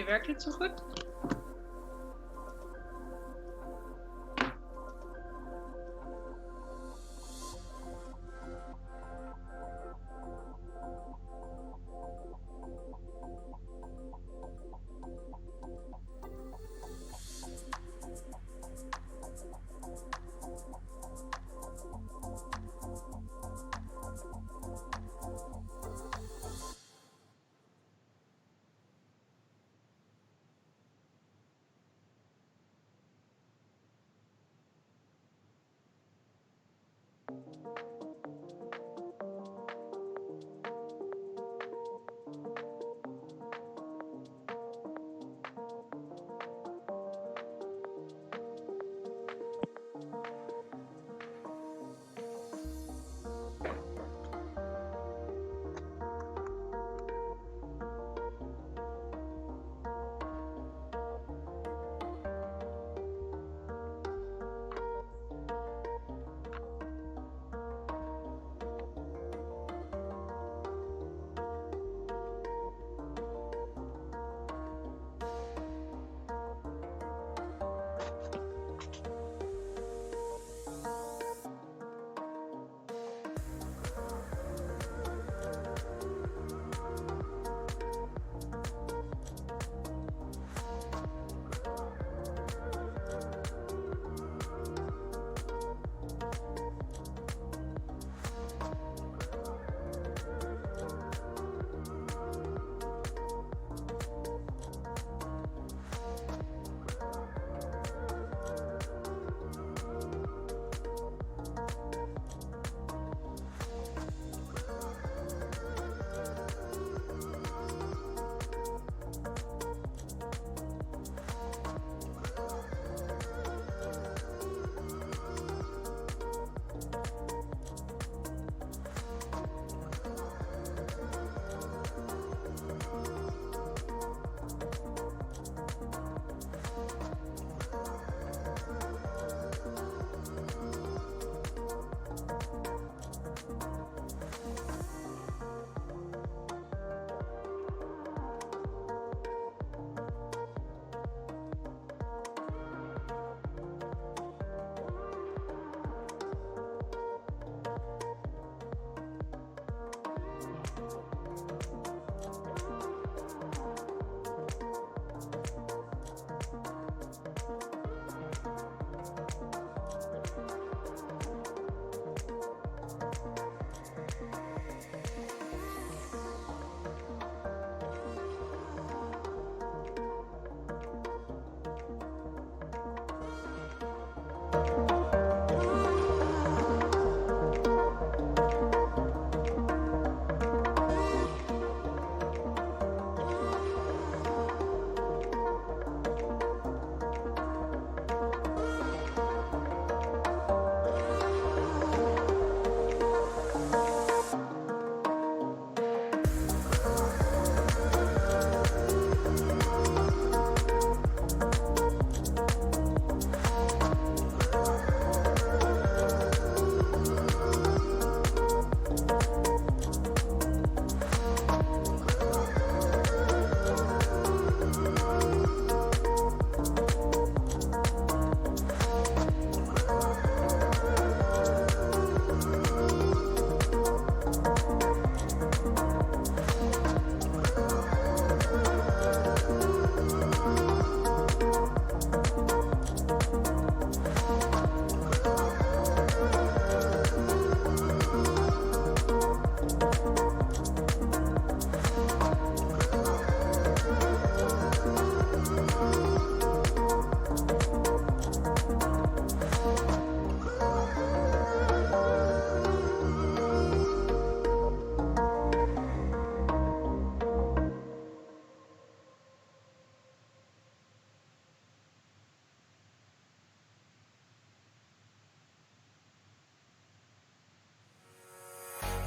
Nee, werkt dit zo goed?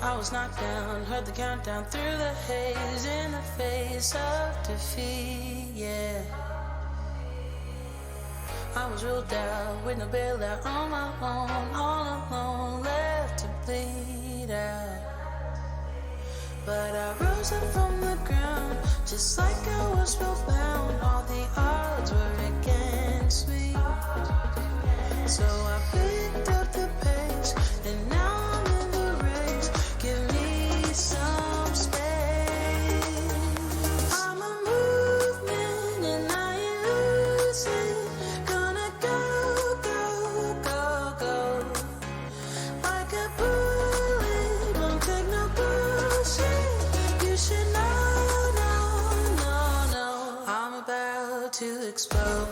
I was knocked down, heard the countdown through the haze, in the face of defeat, yeah. I was ruled out with no bailout, on my own, all alone, left to bleed out. But I rose up from the ground, just like I was spellbound. All the odds were against me. So I picked up the pace, and now I'm in the race. Give me some space. I'm a movement and I ain't losing. Gonna go, go, go, go. Like a bullet, won't take no bullshit. You should know, no, no, no. I'm about to explode.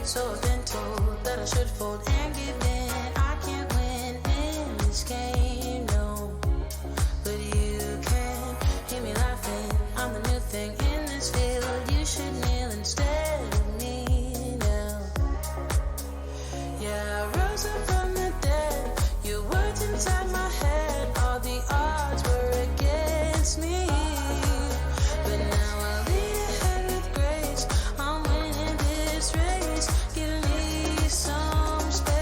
So I've been told that I should fold and give in. I can't win in this game, no. But you can hear me laughing. I'm the new thing in this field. You should kneel instead of me now. Yeah, I rose up from the dead. Your words inside my head. All the odds were against me. But now I lead ahead with grace. I'm winning this race. Give me some space.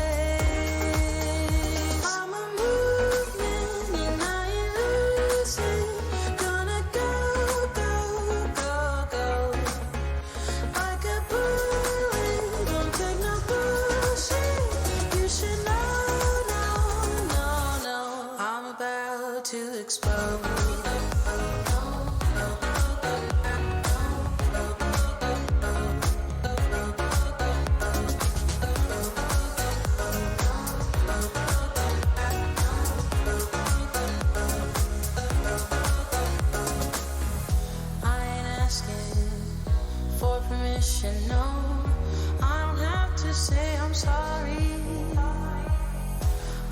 I'm a movement and I ain't losing. Gonna go, go, go, go. Like a bullet, won't take no bullshit. You should know, no, no, no. I'm about to explode. I ain't asking for permission, no. I don't have to say I'm sorry.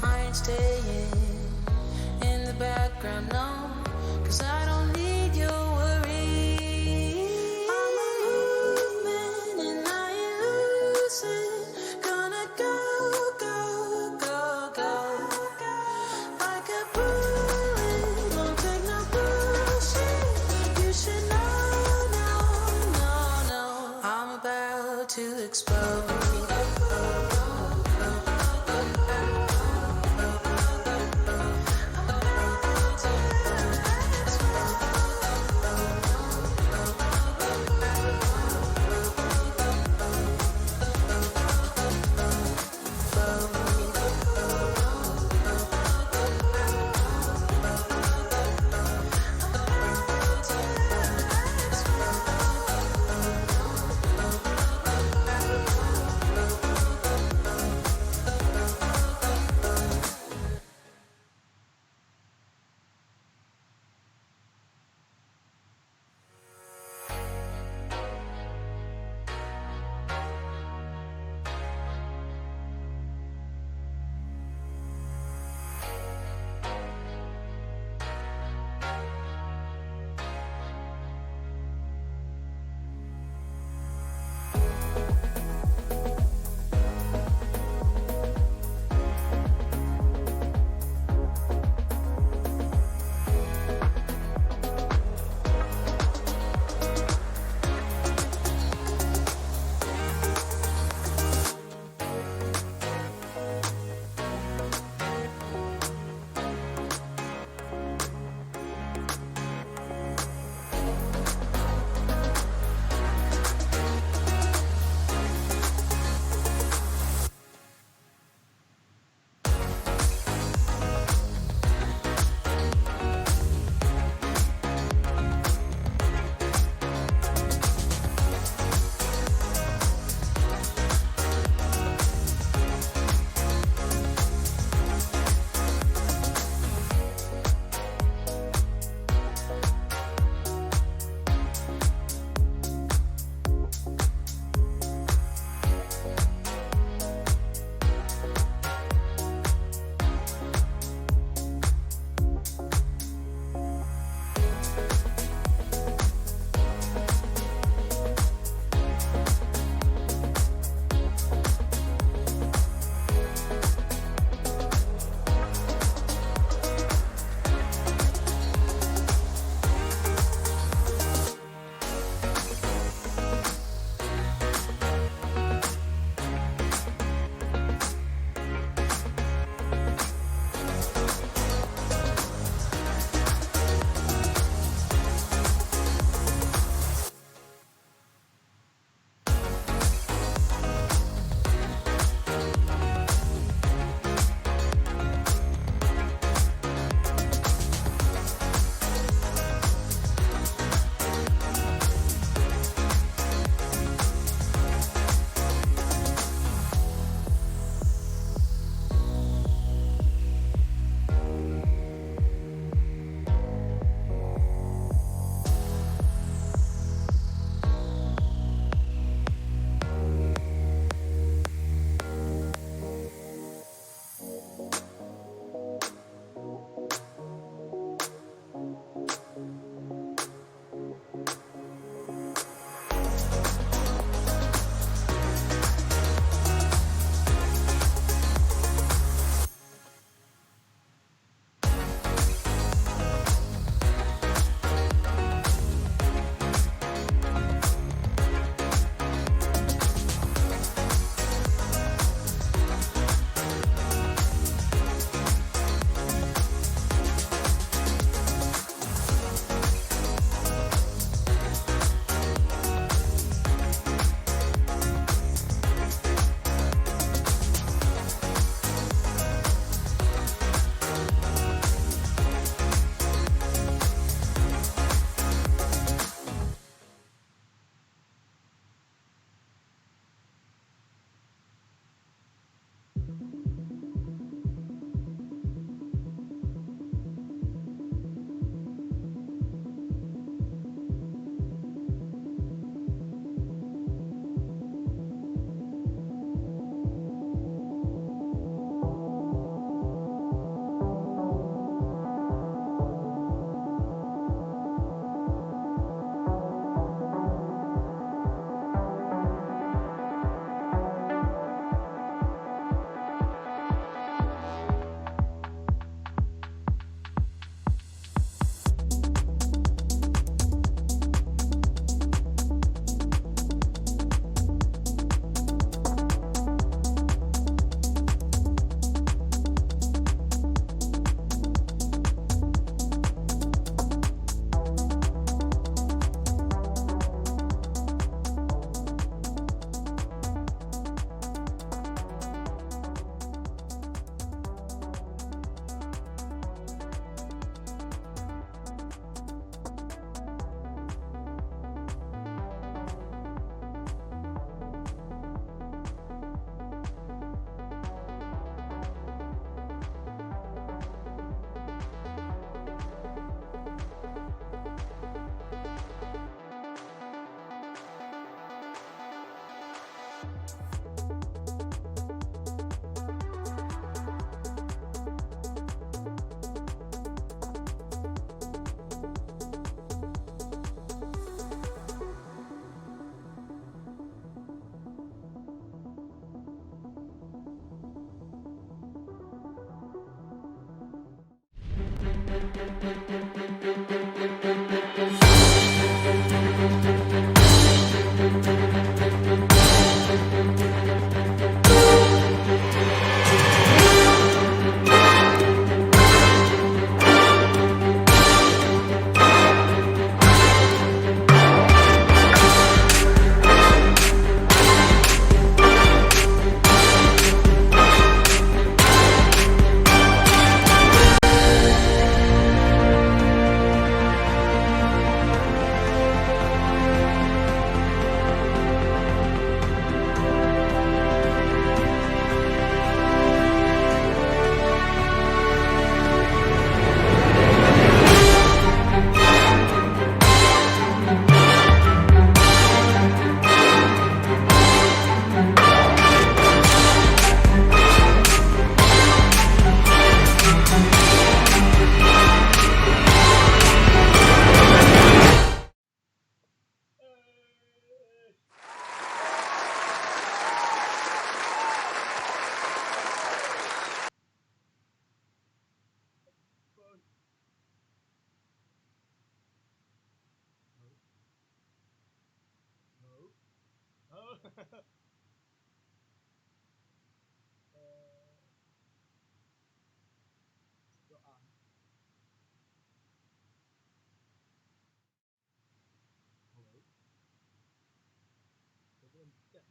I ain't staying in the background, no. 'Cause I don't need your worry. I'm a movement and I ain't losing. Gonna go, go, go, go. Like a bullet, won't take no bullshit. You should know, no, no, no. I'm about to explode.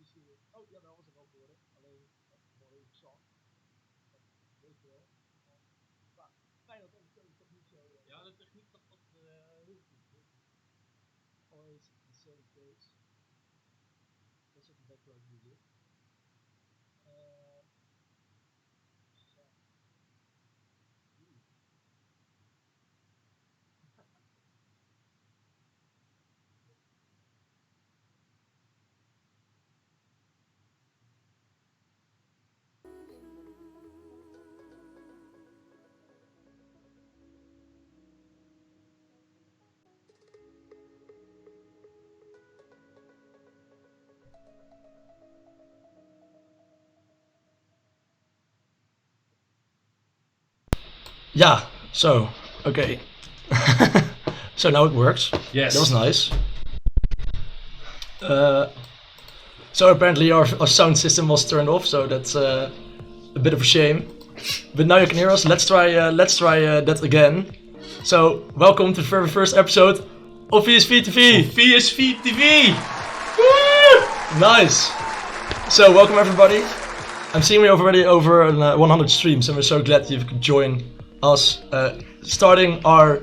discussiëren. Oh, jawel, was er ook horen. Alleen, mooi interessant. Weet je wel. Maar fijn dat ondersteuning toch niet zo... ja, de techniek dat heel goed. Always the same case. Dat is ook de background music. Yeah, so, okay. So now it works. Yes. That was nice. So apparently our sound system was turned off, so that's a bit of a shame. But now you can hear us. Let's try that again. So welcome to the very first episode of VSV TV. VSV TV! Woo! Nice. So welcome everybody. I'm seeing we already over 100 streams, and we're so glad you could join us. Starting our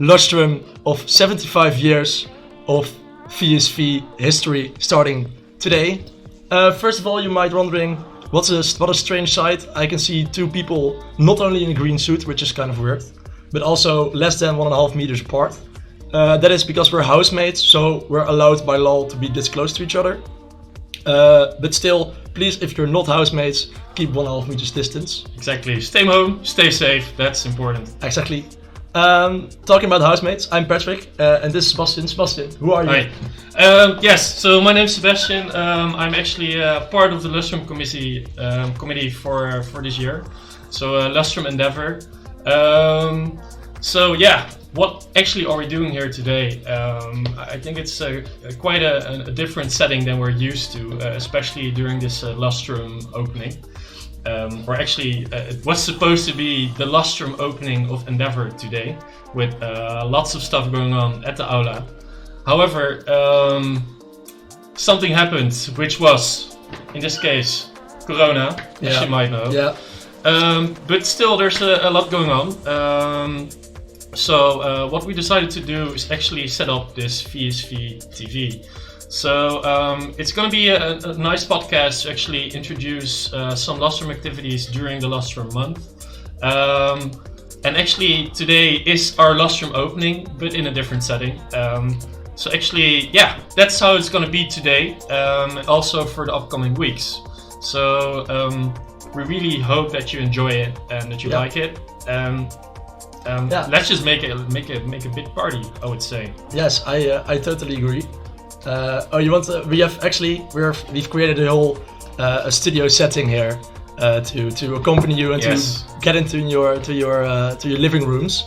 lustrum of 75 years of VSV history, starting today. First of all, you might wondering what a strange sight. I can see two people not only in a green suit, which is kind of weird, but also less than 1.5 meters apart. That is because we're housemates, so we're allowed by law to be this close to each other. But still, please, if you're not housemates, keep 1.5 meters distance. Exactly. Stay home, stay safe. That's important. Exactly. Talking about housemates, I'm Patrick, and this is Sebastian. Sebastian, who are you? Hi. Yes, so my name is Sebastian. I'm actually part of the Lustrum committee for this year. So Lustrum Endeavor. So yeah, what actually are we doing here today? I think it's quite a different setting than we're used to, especially during this Lustrum opening. Or actually, it was supposed to be the Lustrum opening of Endeavor today, with lots of stuff going on at the aula. However, something happened, which was, in this case, Corona, as you might know. Yeah. But still, there's a lot going on. So what we decided to do is actually set up this VSV TV. So it's going to be a nice podcast to actually introduce some Lustrum activities during the Lustrum month. And actually today is our Lustrum opening, but in a different setting. So actually, yeah, that's how it's going to be today, and also for the upcoming weeks. So we really hope that you enjoy it and that you like it. Let's just make a big party, I would say. Yes, I totally agree. We've created a whole a studio setting here to accompany you and to get into your living rooms.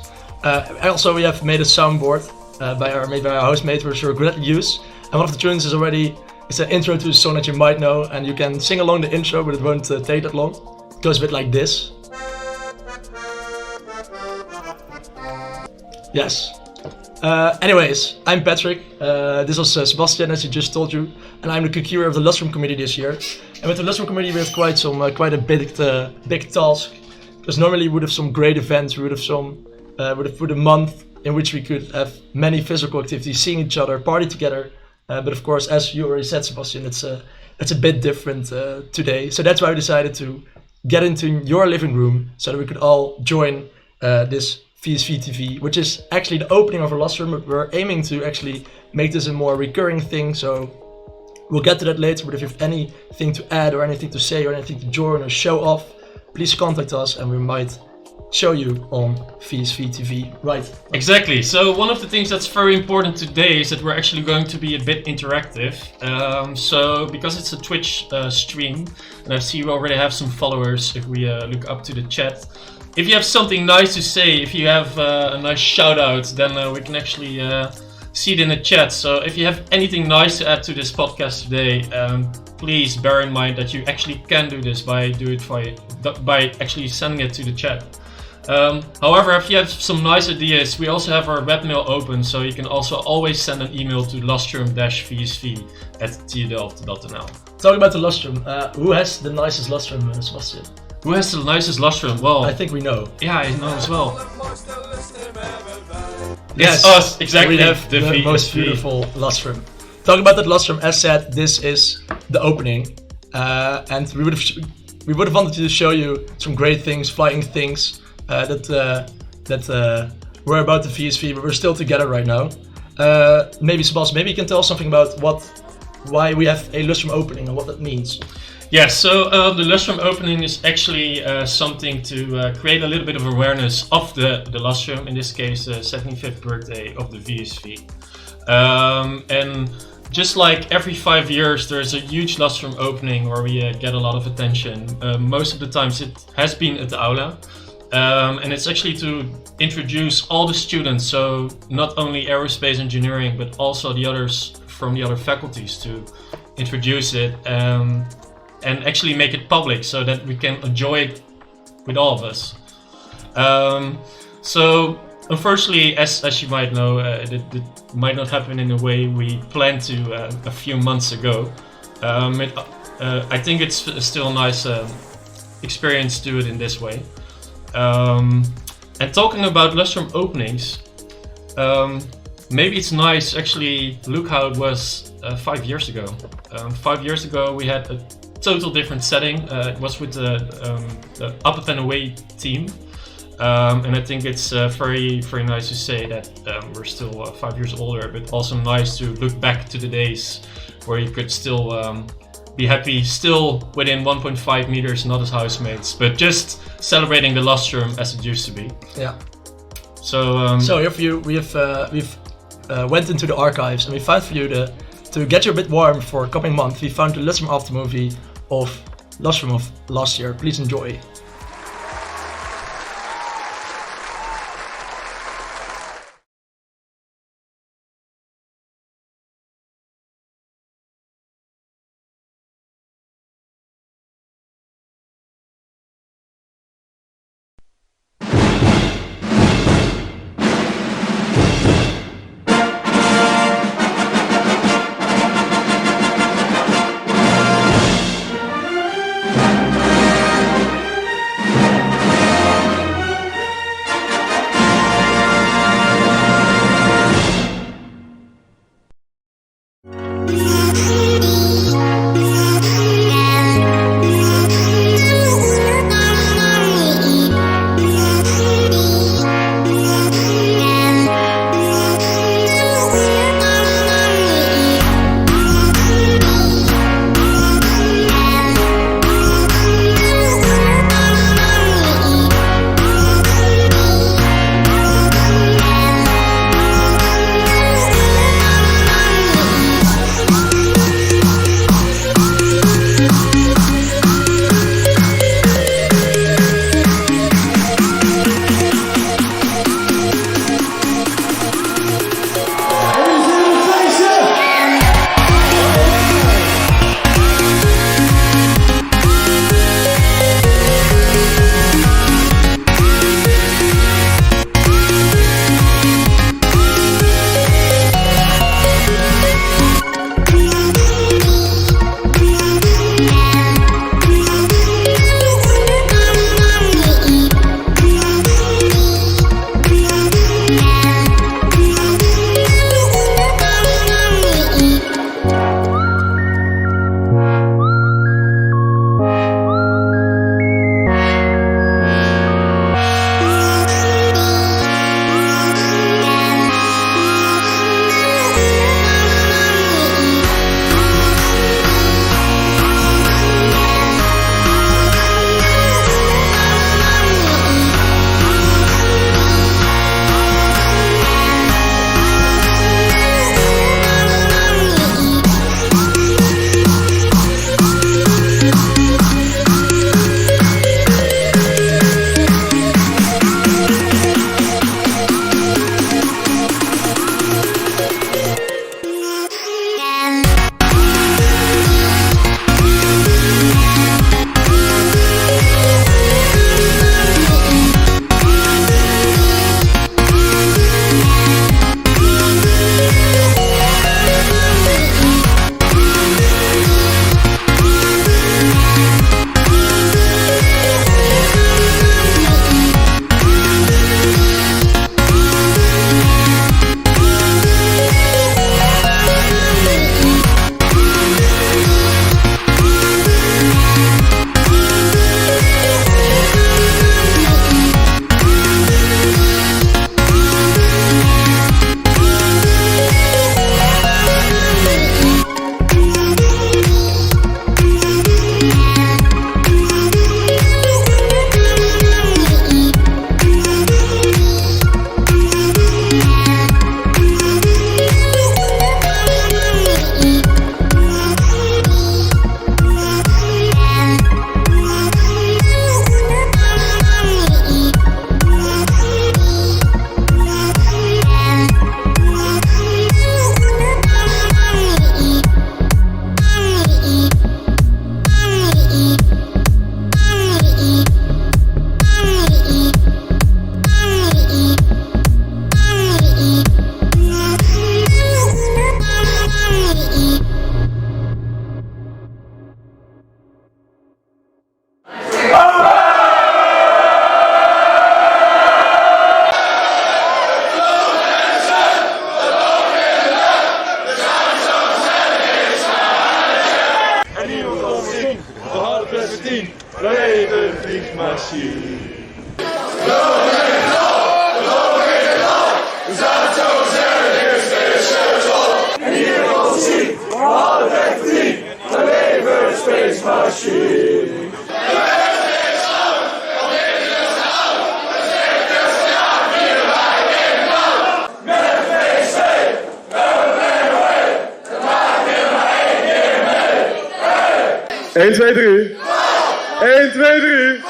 Also, we have made a soundboard made by our housemate, which we're greatly use. And one of the tunes is an intro to a song that you might know, and you can sing along the intro, but it won't take that long. It goes a bit like this. Yes. Anyways, I'm Patrick. This was Sebastian, as he just told you, and I'm the co-curator of the Lustrum committee this year. And with the Lustrum committee, we have quite a big task. Because normally we would have some great events. We would have put a month in which we could have many physical activities, seeing each other, party together. But of course, as you already said, Sebastian, it's a bit different today. So that's why we decided to get into your living room so that we could all join this VSV TV, which is actually the opening of our Lustrum, but we're aiming to actually make this a more recurring thing, so we'll get to that later. But if you have anything to add or anything to say or anything to join or show off, please contact us and we might show you on VSV TV. Right. Exactly. So one of the things that's very important today is that we're actually going to be a bit interactive. So because it's a Twitch stream, and I see you already have some followers if we look up to the chat. If you have something nice to say, if you have a nice shout out, then we can actually see it in the chat. So if you have anything nice to add to this podcast today, please bear in mind that you actually can do this by actually sending it to the chat. However, if you have some nice ideas, we also have our webmail open, so you can also always send an email to lustrum-vsv@tudelft.nl. Talking about the lustrum, who has the nicest lustrum, Sebastian? Who has the nicest lustrum? Well, I think we know. yeah, I know as well. Yes, It's us, exactly. We have the VSV. most beautiful lustrum. Talking about that lustrum, as said, this is the opening, and we would have wanted to show you some great things, flying things that were about the VSV, but we're still together right now. Maybe Sebastian, maybe you can tell us something about why we have a lustrum opening and what that means. Yeah, so the Lustrum opening is actually something to create a little bit of awareness of the Lustrum, in this case the 75th birthday of the VSV. And just like every 5 years there's a huge Lustrum opening where we get a lot of attention. Most of the times it has been at the Aula. And it's actually to introduce all the students, so not only aerospace engineering but also the others from the other faculties, to introduce it and actually make it public so that we can enjoy it with all of us. So unfortunately, as you might know, it might not happen in the way we planned to a few months ago. I think it's still a nice experience to do it in this way. And talking about Lustrum openings, maybe it's nice actually look how it was 5 years ago. 5 years ago we had a total different setting. It was with the up and away team, and I think it's very nice to say that we're still 5 years older, but also nice to look back to the days where you could still be happy, still within 1.5 meters, not as housemates, but just celebrating the Lustrum as it used to be. Yeah. So we've went into the archives and we found for you to get you a bit warm for coming month. We found the Lustrum after movie of Lustrum of last year. Please enjoy. 10. We leven vliegmachine. En hier komt zien, we hadden echt 10. We leven Space Machine. Met VSV, we maken maar 1 keer mee. 1, 2, 3. 1, 2, 3.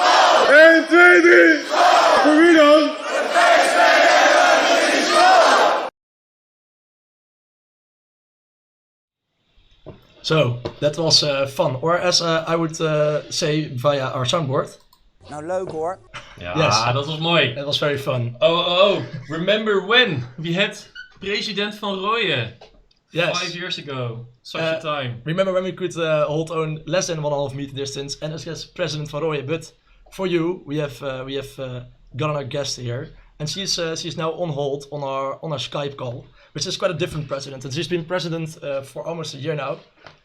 1, 2, 3. Voor wie dan? So that was fun, or as I would say via our soundboard. Nou, leuk hoor. Ja, Yes. dat was mooi. That was very fun. Oh, remember when we had president Van Rooyen? Yes. 5 years ago. Such a time. Remember when we could hold on less than 1.5 meter distance, and as President Van Rooyen. But for you, we have got our guest here, and she's now on hold on our Skype call, which is quite a different president. And she's been president for almost a year now,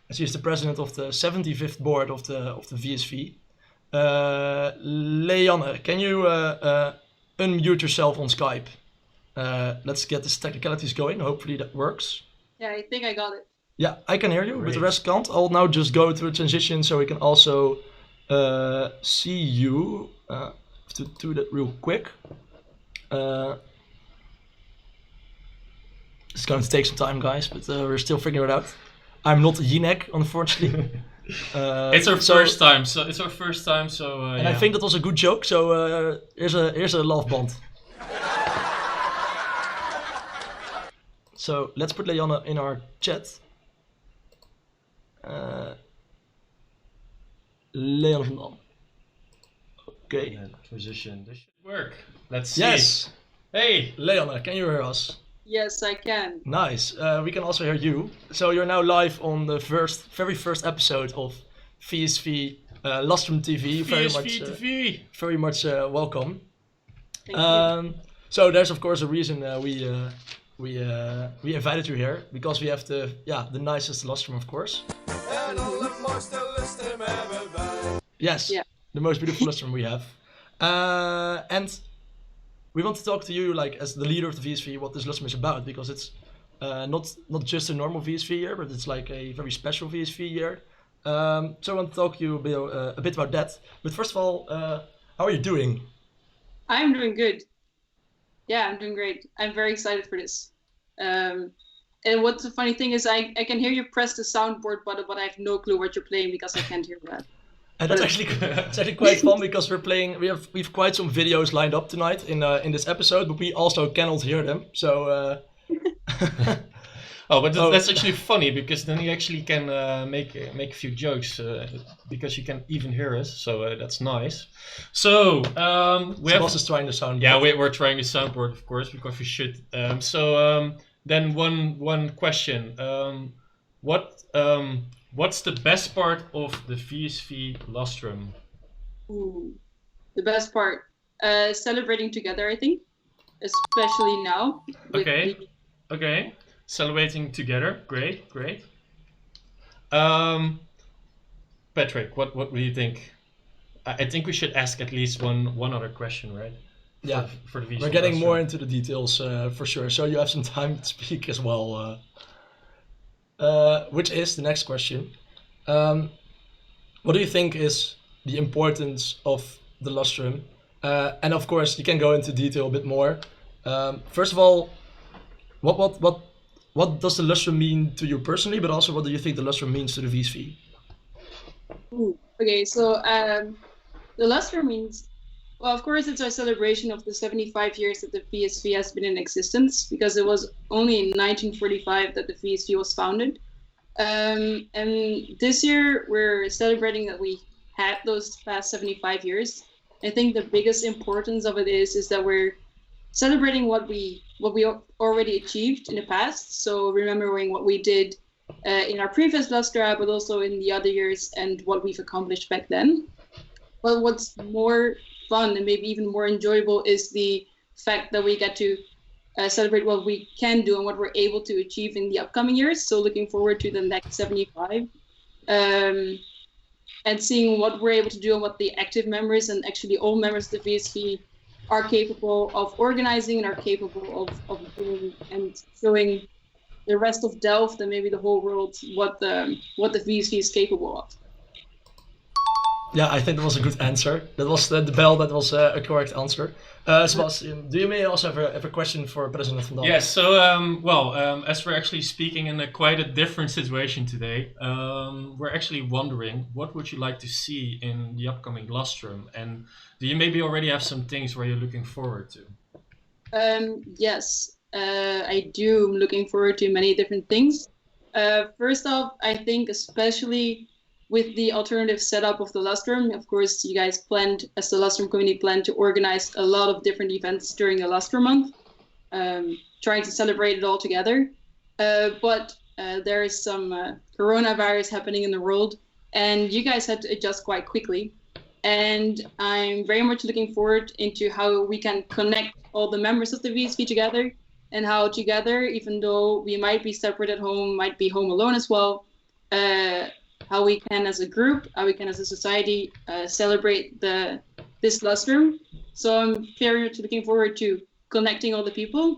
and she's the president of the 75th board of the VSV. Leanne, can you unmute yourself on Skype? Let's get this technicalities going. Hopefully that works. Yeah, I think I got it. Yeah, I can hear you, but the Great. rest can't. I'll now just go through a transition so we can also see you. Have to do that real quick. It's going to take some time, guys, but we're still figuring it out. I'm not a Jinek, unfortunately. It's our first time, so And yeah. I think that was a good joke, so here's a love bond. So let's put Leanne in our chat. Leanne van Dam. Okay. Yeah, transition. This should work. Let's see. Yes. Hey. Leanne, can you hear us? Yes, I can. Nice. We can also hear you. So you're now live on the very first episode of VSV Lustrum TV. VSV Very much welcome. Thank you. So there's of course a reason we invited you here, because we have the nicest lustrum, of course. Yes, Yeah. the most beautiful lustrum we have. And we want to talk to you, like, as the leader of the VSV, what this lustrum is about, because it's not just a normal VSV year, but it's like a very special VSV year. So I want to talk to you a bit about that. But first of all, how are you doing? I'm doing good. Yeah, I'm doing great. I'm very excited for this. And what's the funny thing is I can hear you press the soundboard button, but I have no clue what you're playing because I can't hear that. And that's actually quite fun, because we have quite some videos lined up tonight in this episode, but we also cannot hear them. So Oh, but that's actually funny, because then you actually can make a few jokes, because you can even hear us. So that's nice. So Sebas is trying the sound. Yeah, we're trying the soundboard, of course, because we should. Then one question. What's the best part of the VSV Lustrum? Ooh, the best part, celebrating together, I think, especially now. with Okay. the- Okay. Celebrating together. Great. Patrick, what do you think? I think we should ask at least one other question, right? Yeah, For the VSV we're getting Lustrum. more into the details for sure. So you have some time to speak as well. Which is the next question. What do you think is the importance of the lustrum? And of course, you can go into detail a bit more. First of all, what does the lustrum mean to you personally? But also, what do you think the lustrum means to the VSV? Ooh, okay, so the lustrum means, well, of course, it's our celebration of the 75 years that the VSV has been in existence, because it was only in 1945 that the VSV was founded. And this year we're celebrating that we had those past 75 years. I think the biggest importance of it is that we're celebrating what we already achieved in the past. So remembering what we did in our previous lustra, but also in the other years, and what we've accomplished back then. But what's more fun and maybe even more enjoyable is the fact that we get to celebrate what we can do and what we're able to achieve in the upcoming years. So looking forward to the next 75. and seeing what we're able to do and what the active members and actually all members of the VSV are capable of organizing and are capable of doing, and showing the rest of Delft and maybe the whole world what the VSV is capable of. Yeah, I think that was a good answer. That was the bell. That was a correct answer. Sebastian, do you may also have a question for President van Dam? Yes. So, as we're actually speaking in quite a different situation today, we're actually wondering what would you like to see in the upcoming Lustrum, and do you maybe already have some things where you're looking forward to? Yes, I do. I'm looking forward to many different things. First off, I think especially with the alternative setup of the Lustrum, of course, you guys planned, as the Lustrum community, planned to organize a lot of different events during the Lustrum month, trying to celebrate it all together. But there is some coronavirus happening in the world, and you guys had to adjust quite quickly. And I'm very much looking forward into how we can connect all the members of the VSV together, and how together, even though we might be separate at home, might be home alone as well, how we can as a group, how we can as a society celebrate this Lustrum. So I'm very much looking forward to connecting all the people.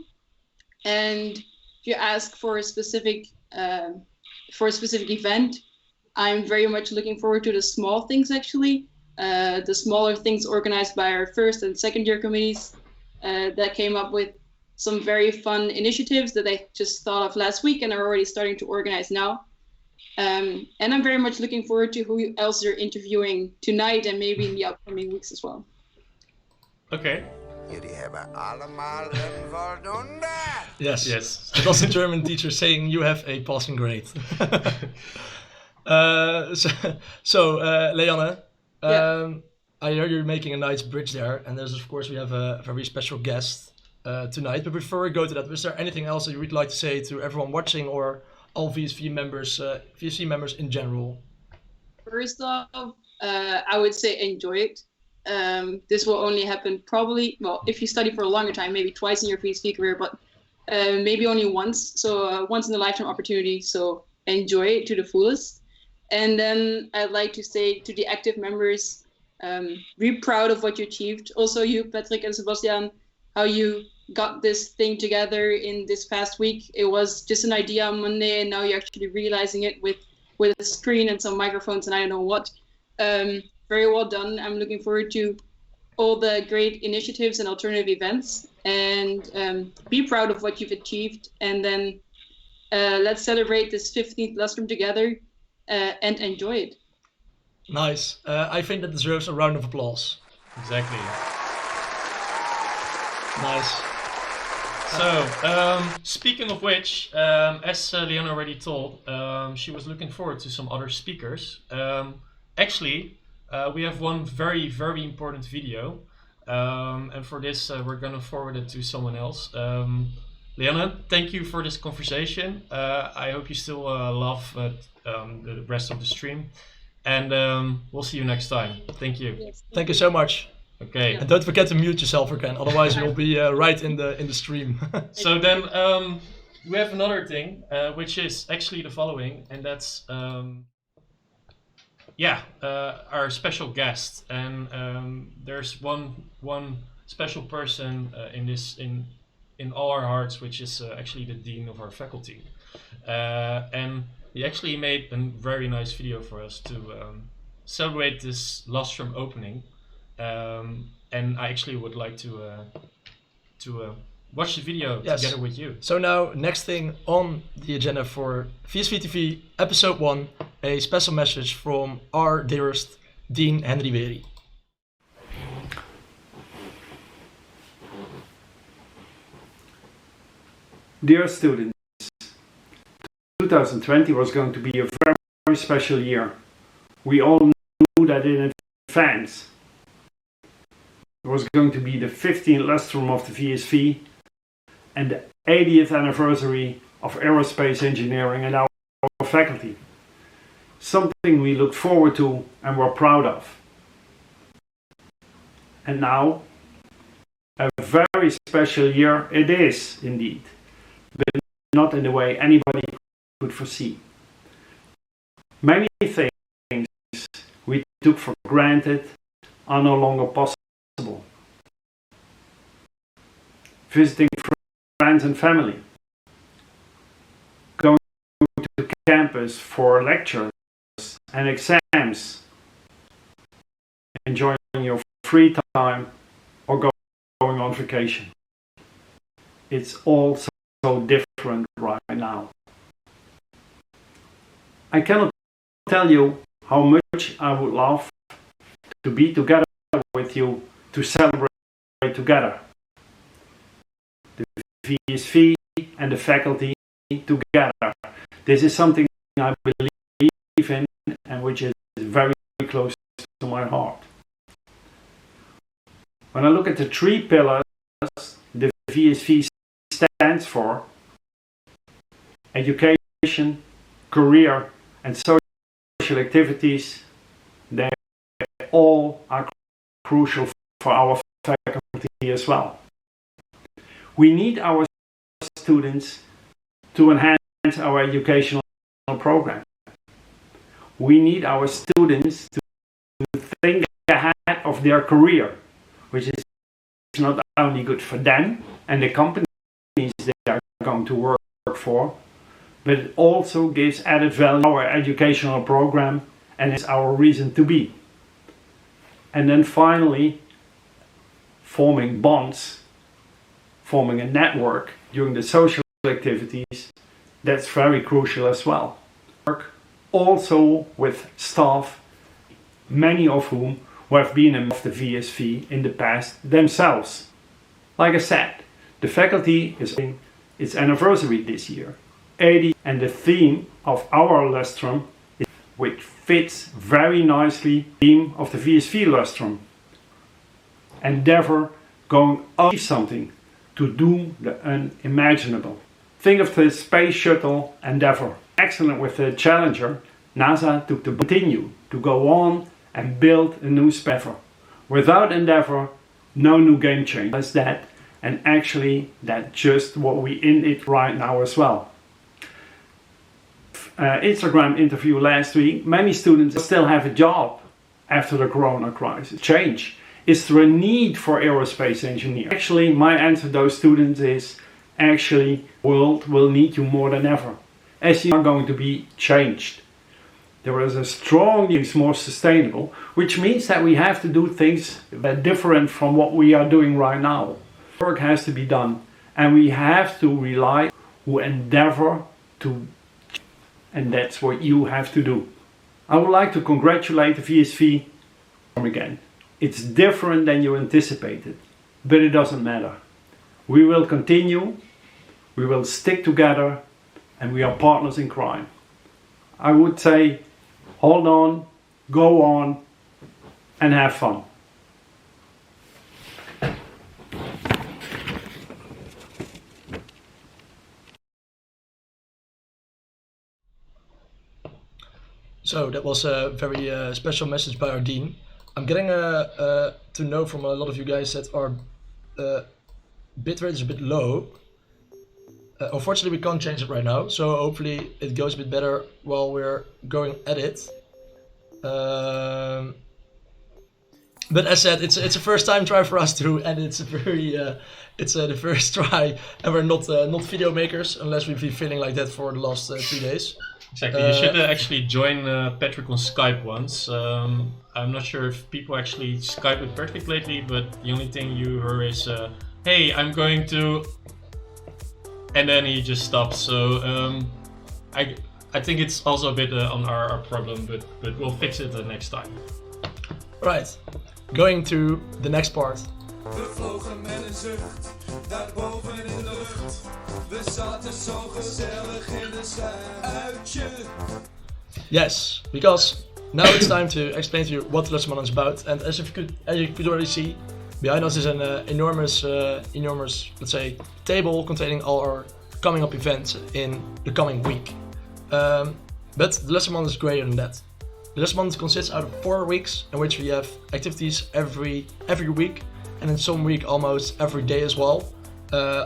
And if you ask for a specific event, I'm very much looking forward to the small things actually. The smaller things organized by our first and second year committees that came up with some very fun initiatives that I just thought of last week and are already starting to organize now. And I'm very much looking forward to who else you're interviewing tonight and maybe in the upcoming weeks as well. Okay. Yes. Yes. It was a German teacher saying you have a passing grade. So Leanne, I hear you're making a nice bridge there, and there's of course we have a very special guest tonight. But before we go to that, is there anything else that you would like to say to everyone watching or all VSV members in general? First off, I would say enjoy it. This will only happen probably, well, if you study for a longer time, maybe twice in your VSV career, but maybe only once. So once in a lifetime opportunity. So enjoy it to the fullest. And then I'd like to say to the active members, be proud of what you achieved. Also you, Patrick and Sebastian, how you got this thing together in this past week. It was just an idea on Monday, and now you're actually realizing it with a screen and some microphones and I don't know what. Very well done. I'm looking forward to all the great initiatives and alternative events, and be proud of what you've achieved. And then let's celebrate this 15th Lustrum together and enjoy it. Nice. I think that deserves a round of applause. Exactly. Nice. So, speaking of which, as Leanne already told, she was looking forward to some other speakers. Actually, we have one very, very important video, and for this we're gonna forward it to someone else. Leanne, thank you for this conversation. I hope you still love the rest of the stream, and we'll see you next time. Thank you. Yes. Thank you so much. Okay. And don't forget to mute yourself again, otherwise you'll be right in the stream. So then we have another thing, which is actually the following, and that's our special guest. And there's one special person in all our hearts, which is actually the dean of our faculty, and he actually made a very nice video for us to celebrate this Lustrum opening. And I actually would like to watch the video together with you. So now, next thing on the agenda for VSV TV episode 1, a special message from our dearest Dean Henri Werij. Dear students, 2020 was going to be a very, very special year. We all knew that in advance. It was going to be the 15th Lustrum of the VSV and the 80th anniversary of Aerospace Engineering and our faculty. Something we looked forward to and were proud of. And now, a very special year it is indeed, but not in the way anybody could foresee. Many things we took for granted are no longer possible. Visiting friends and family, going to campus for lectures and exams, enjoying your free time, or going on vacation. It's all so different right now. I cannot tell you how much I would love to be together with you to celebrate together. The VSV and the faculty together. This is something I believe in and which is very close to my heart. When I look at the three pillars the VSV stands for: education, career and social activities, they all are crucial for our faculty as well. We need our students to enhance our educational program. We need our students to think ahead of their career, which is not only good for them and the companies they are going to work for, but it also gives added value to our educational program and is our reason to be. And then finally, forming bonds, forming a network during the social activities, that's very crucial as well. Work also with staff, many of whom have been in the VSV in the past themselves. Like I said, the faculty is in its anniversary this year, 80, and the theme of our Lustrum, which fits very nicely the theme of the VSV Lustrum. Endeavor, going to achieve something, to do the unimaginable. Think of the space shuttle Endeavor. Excellent with the Challenger, NASA took to continue to go on and build a new space. Without Endeavor, no new game changer as that, and actually that's just what we in it right now as well. Instagram interview last week, many students still have a job after the corona crisis. Change. Is there a need for aerospace engineers? Actually, my answer to those students is, actually, the world will need you more than ever, as you are going to be changed. There is a strong need more sustainable, which means that we have to do things different from what we are doing right now. Work has to be done, and we have to rely on Endeavor to, and that's what you have to do. I would like to congratulate the VSV again. It's different than you anticipated, but it doesn't matter. We will continue, we will stick together, and we are partners in crime. I would say, hold on, go on, and have fun. So that was a very special message by our dean. I'm getting to know from a lot of you guys that our bitrate is a bit low. Unfortunately, we can't change it right now, so hopefully it goes a bit better while we're going at it. But as said, it's a first time try for us too, and it's a very it's the first try, and we're not video makers unless we've been feeling like that for the last 2 days. Exactly. You should actually join Patrick on Skype once. I'm not sure if people actually Skype with Patrick lately, but the only thing you heard is, "Hey, I'm going to," and then he just stops. So I think it's also a bit on our problem, but we'll fix it the next time. Right. Going to the next part. We vlogen met een zucht, daarboven in de lucht. We zaten zo gezellig in een uitje. Yes, because now it's time to explain to you what the Lustrum is about. And as you could already see, behind us is an enormous, let's say, table containing all our coming up events in the coming week. But the Lustrum is greater than that. The Lustrum consists out of 4 weeks in which we have activities every week, and in some week almost every day as well,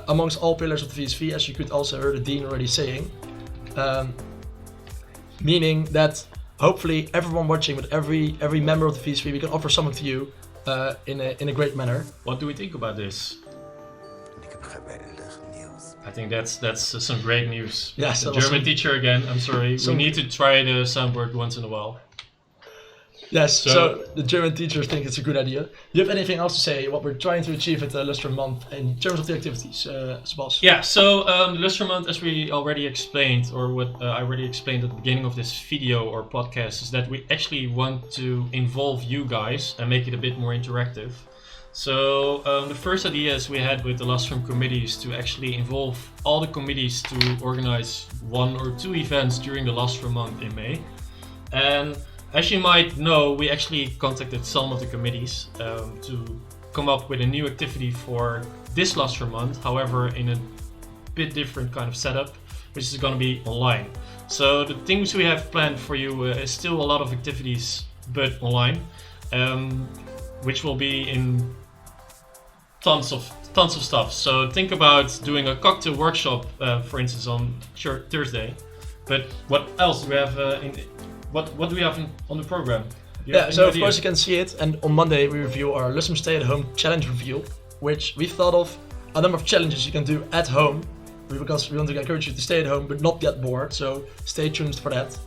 amongst all pillars of the VSV, as you could also hear the dean already saying. Meaning that hopefully everyone watching, with every member of the VSV, we can offer something to you in a great manner. What do we think about this? I think that's some great news. Yes, the German teacher again. I'm sorry. We need to try the soundboard once in a while. Yes, so the German teachers think it's a good idea. Do you have anything else to say, what we're trying to achieve at the Lustrum Month in terms of the activities, Sebas? Yeah, so the Lustrum Month, as we already explained, or what I already explained at the beginning of this video or podcast, is that we actually want to involve you guys and make it a bit more interactive. So the first ideas we had with the Lustrum committee is to actually involve all the committees to organize 1 or 2 events during the Lustrum Month in May. And as you might know, we actually contacted some of the committees to come up with a new activity for this Lustrum Month, however in a bit different kind of setup, which is going to be online. So the things we have planned for you is still a lot of activities, but online, which will be in tons of stuff. So think about doing a cocktail workshop, for instance, on Thursday. But what else do we have What do we have on the program? So of course you can see it, and on Monday we review our Lustrum Stay at Home Challenge Review, which we've thought of a number of challenges you can do at home, because we want to encourage you to stay at home but not get bored, so stay tuned for that.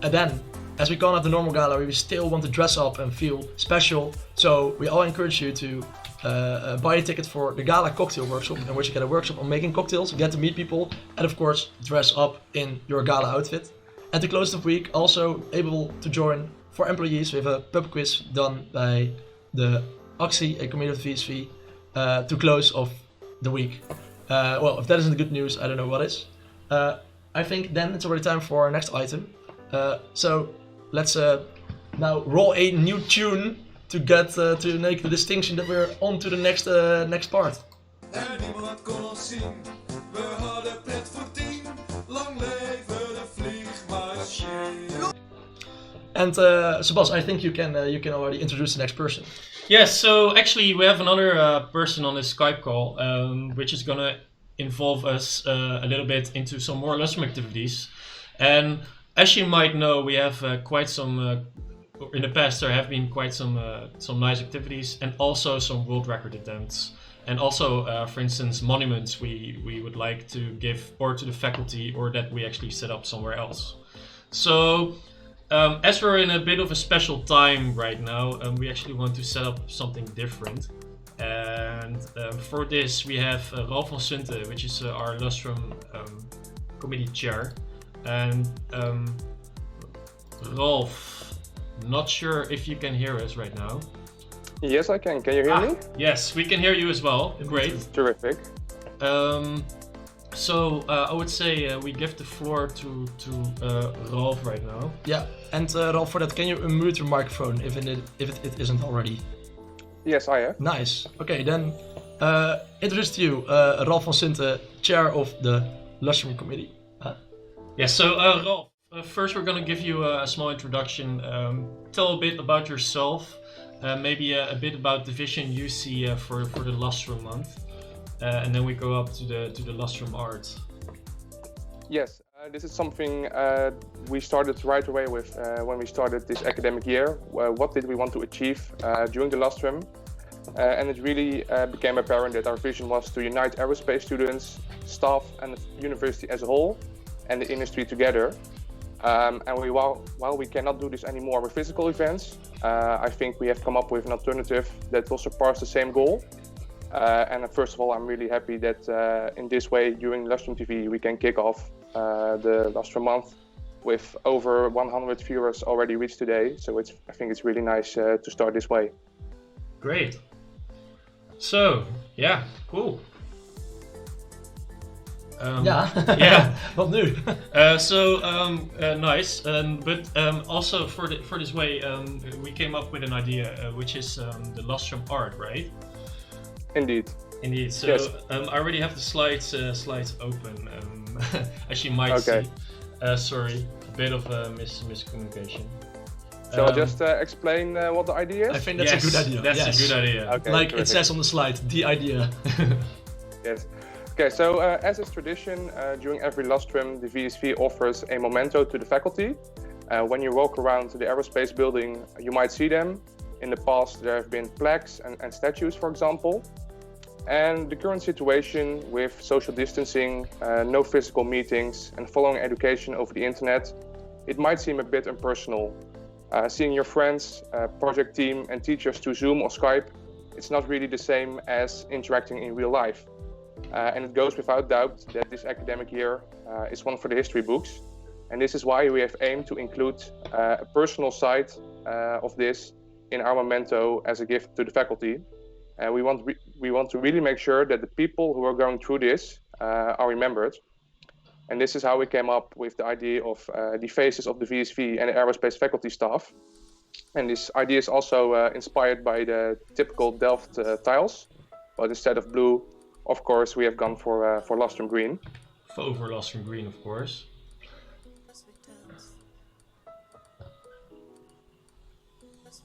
And then, as we can't have the normal gala, we still want to dress up and feel special, so we all encourage you to buy a ticket for the gala cocktail workshop, in which you get a workshop on making cocktails, get to meet people, and of course dress up in your gala outfit. And to close the week, also able to join for employees, we have a pub quiz done by the Actie, a committee of VSV, to close off the week. Well, if that isn't good news, I don't know what is. I think then it's already time for our next item. So let's now roll a new tune to get to make the distinction that we're on to the next part. And Sebas, I think you can already introduce the next person. Yes, so actually we have another person on this Skype call, which is gonna involve us a little bit into some more Lustrum activities. And as you might know, we have quite some. In the past, there have been quite some nice activities, and also some world record attempts, and also, for instance, monuments we would like to give or to the faculty, or that we actually set up somewhere else. So. As we're in a bit of a special time right now, we actually want to set up something different. And for this, we have Ralf van Sunte, which is our Lustrum committee chair. And Ralf, not sure if you can hear us right now. Yes, I can. Can you hear me? Yes, we can hear you as well. Great. Terrific. So I would say we give the floor to Ralf right now. Yeah, and Ralf, for that, can you unmute your microphone if it isn't already? Yes, I am. Nice. Okay, then introduce to you Ralf van Sunte, chair of the Lustrum committee. Yeah, so Ralf, first we're going to give you a small introduction. Tell a bit about yourself, maybe a bit about the vision you see for the Lustrum month. And then we go up to the Lustrum art. Yes, this is something we started right away with when we started this academic year. What did we want to achieve during the Lustrum? And it really became apparent that our vision was to unite aerospace students, staff, and the university as a whole, and the industry together. And while we cannot do this anymore with physical events, I think we have come up with an alternative that will surpass the same goal. And first of all, I'm really happy that in this way, during Lustrum TV, we can kick off the Lustrum month with over 100 viewers already reached today. So I think it's really nice to start this way. Great. So, yeah, cool. Yeah. Wat nu? Nice. But also for this way, we came up with an idea, which is the Lustrum art, right? Indeed. So yes. I already have the slides open, as you might see. Sorry, a bit of miscommunication. Shall I just explain what the idea is? I think that's a good idea. That's a good idea. Okay, like terrific. It says on the slide, the idea. Yes. Okay, so as is tradition, during every Lustrum, the VSV offers a memento to the faculty. When you walk around the Aerospace building, you might see them. In the past, there have been plaques and statues, for example. And the current situation with social distancing, no physical meetings, and following education over the internet, it might seem a bit impersonal. Seeing your friends, project team, and teachers through Zoom or Skype, it's not really the same as interacting in real life. And it goes without doubt that this academic year is one for the history books. And this is why we have aimed to include a personal side of this in our memento as a gift to the faculty. And we want to really make sure that the people who are going through this are remembered. And this is how we came up with the idea of the faces of the VSV and the Aerospace faculty staff. And this idea is also inspired by the typical Delft tiles, but instead of blue, of course, we have gone for Lustrum green. Over Lustrum green, of course.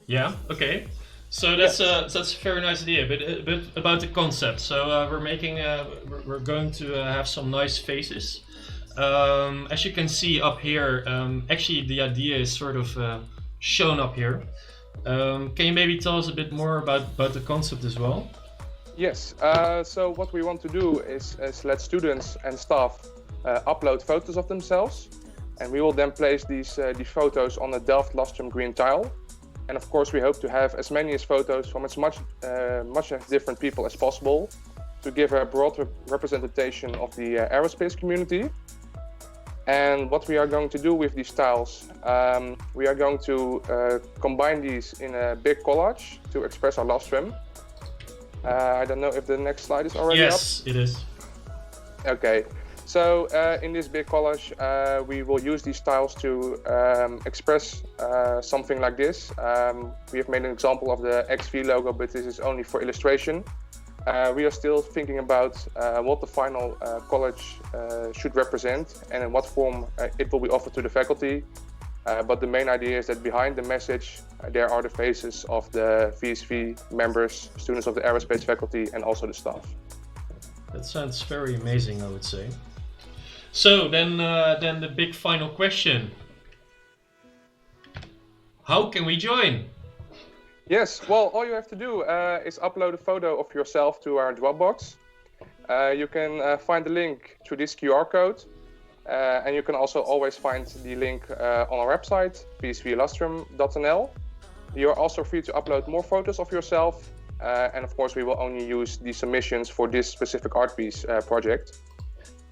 Yeah. Okay. So that's a very nice idea. But a bit about the concept. So we're going to have some nice faces. As you can see up here, actually the idea is sort of shown up here. Can you maybe tell us a bit more about the concept as well? Yes, so what we want to do is let students and staff upload photos of themselves, and we will then place these photos on a Delft Lustrum green tile. And of course we hope to have as many photos from as much as different people as possible to give a broad representation of the aerospace community. And what we are going to do with these tiles, we are going to combine these in a big collage to express our Lustrum. I don't know if the next slide is already up. Yes, it is. Okay, so in this big collage, we will use these tiles to express something like this. We have made an example of the XV logo, but this is only for illustration. We are still thinking about what the final college should represent and in what form it will be offered to the faculty. But the main idea is that behind the message, there are the faces of the VSV members, students of the aerospace faculty, and also the staff. That sounds very amazing, I would say. So then the big final question: how can we join? Yes, well, all you have to do is upload a photo of yourself to our Dropbox. You can find the link through this QR code. And you can also always find the link on our website, vsvlustrum.nl. You're also free to upload more photos of yourself. And of course, we will only use the submissions for this specific art piece project.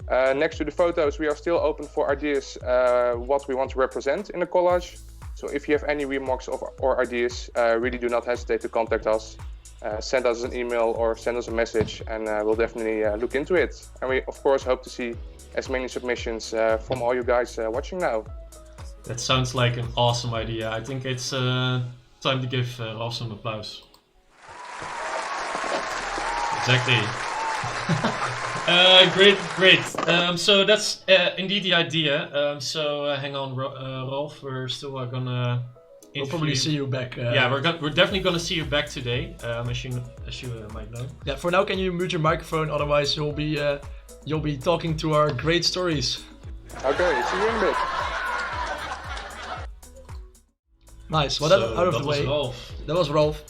Next to the photos, we are still open for ideas what we want to represent in the collage. So if you have any remarks or ideas, really do not hesitate to contact us. Send us an email or send us a message, and we'll definitely look into it. And we, of course, hope to see as many submissions from all you guys watching now. That sounds like an awesome idea. I think it's time to give Ralf some applause. Exactly. Great. So that's indeed the idea. So hang on, Ralf. We're still gonna. We'll probably see you back. Yeah, we're definitely gonna see you back today, as you might know. Yeah. For now, can you mute your microphone? Otherwise, you'll be talking to our great stories. Okay, see you in a bit. Nice. Well, So out of the way. Ralf. That was Ralf.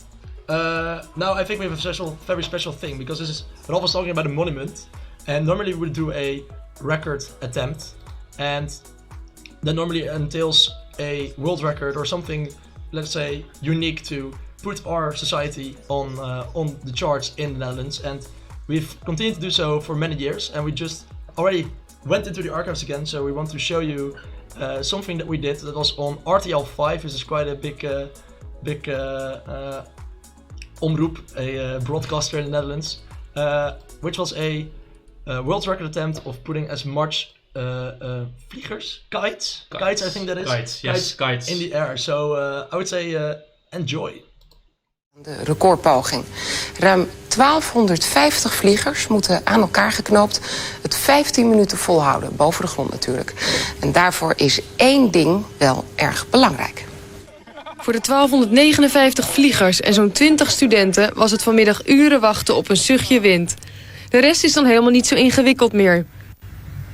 Now I think we have a very special thing, because Ralf was talking about a monument, and normally we would do a record attempt, and that normally entails a world record or something, let's say, unique to put our society on the charts in the Netherlands. And we've continued to do so for many years, and we just already went into the archives again, so we want to show you something that we did that was on RTL 5. This is quite a big omroep, a broadcaster in the Netherlands, which was a world record attempt of putting as much kites, I think that is. Kites in the air. So I would say enjoy. De recordpoging. Ruim 1250 vliegers moeten aan elkaar geknoopt het 15 minuten volhouden, boven de grond natuurlijk. En daarvoor is één ding wel erg belangrijk. Voor de 1259 vliegers en zo'n 20 studenten was het vanmiddag uren wachten op een zuchtje wind. De rest is dan helemaal niet zo ingewikkeld meer.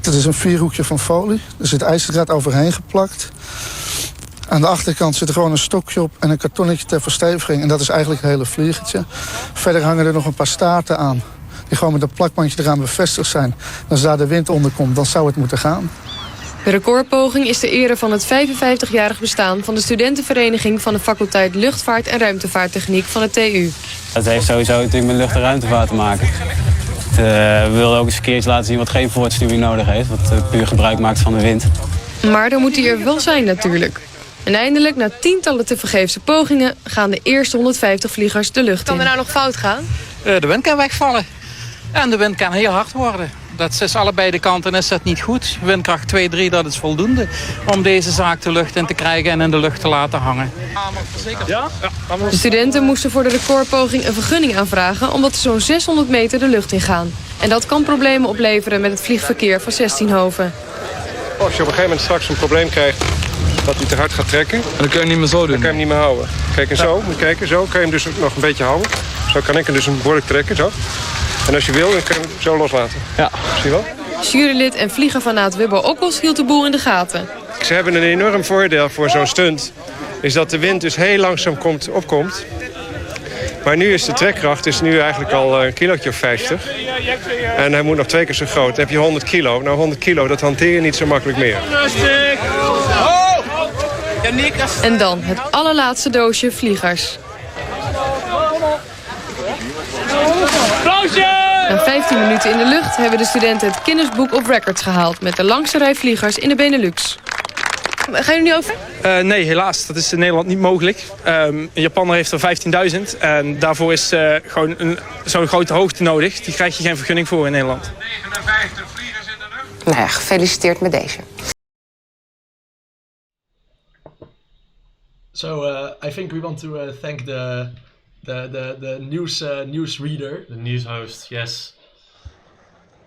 Het is een vierhoekje van folie. Er zit ijzerdraad overheen geplakt. Aan de achterkant zit er gewoon een stokje op en een kartonnetje ter versteviging. En dat is eigenlijk het hele vliegertje. Verder hangen er nog een paar staarten aan. Die gewoon met een plakbandje eraan bevestigd zijn. Als daar de wind onder komt, dan zou het moeten gaan. De recordpoging is ter ere van het 55-jarig bestaan van de studentenvereniging van de faculteit Luchtvaart en Ruimtevaarttechniek van de TU. Dat heeft sowieso natuurlijk met lucht- en ruimtevaart te maken. We wilden ook eens een keertje laten zien wat geen voortstuwing nodig heeft. Wat puur gebruik maakt van de wind. Maar dan moet hij er wel zijn natuurlijk. En eindelijk, na tientallen tevergeefse pogingen, gaan de eerste 150 vliegers de lucht in. Kan er nou nog fout gaan? De wind kan wegvallen. En de wind kan heel hard worden. Dat is allebei de kanten is dat niet goed. Windkracht 2, 3, dat is voldoende om deze zaak de lucht in te krijgen en in de lucht te laten hangen. Ja? De studenten moesten voor de recordpoging een vergunning aanvragen omdat ze zo'n 600 meter de lucht in gaan. En dat kan problemen opleveren met het vliegverkeer van 16 hoven. Als je op een gegeven moment straks een probleem krijgt dat hij te hard gaat trekken, en dan kun je hem niet meer zo doen. Dan kan je hem niet meer houden. Kijk, en zo, moet je kijken, zo kan je hem dus nog een beetje houden. Zo kan ik hem dus een behoorlijk trekken, zo. En als je wil, dan kun je hem zo loslaten. Ja. Zie je wel? Jurylid en vliegerfanaat Wubbo Okkels hield de boel in de gaten. Ze hebben een enorm voordeel voor zo'n stunt. Is dat de wind dus heel langzaam opkomt. Maar nu is de trekkracht nu eigenlijk al een kilootje of 50. En hij moet nog 2 keer zo groot. Dan heb je 100 kilo. Nou, 100 kilo, dat hanteer je niet zo makkelijk meer. En dan het allerlaatste doosje vliegers. Na 15 minuten in de lucht hebben de studenten het Guinness Book of Records gehaald met de langste rij vliegers in de Benelux. Gaan jullie nu over? Nee, helaas. Dat is in Nederland niet mogelijk. Een Japaner heeft er 15.000 en daarvoor is gewoon zo'n grote hoogte nodig. Die krijg je geen vergunning voor in Nederland. 59 vliegers in de lucht. Nou ja, gefeliciteerd met deze. So I think we want to thank the news reader. The news host, yes.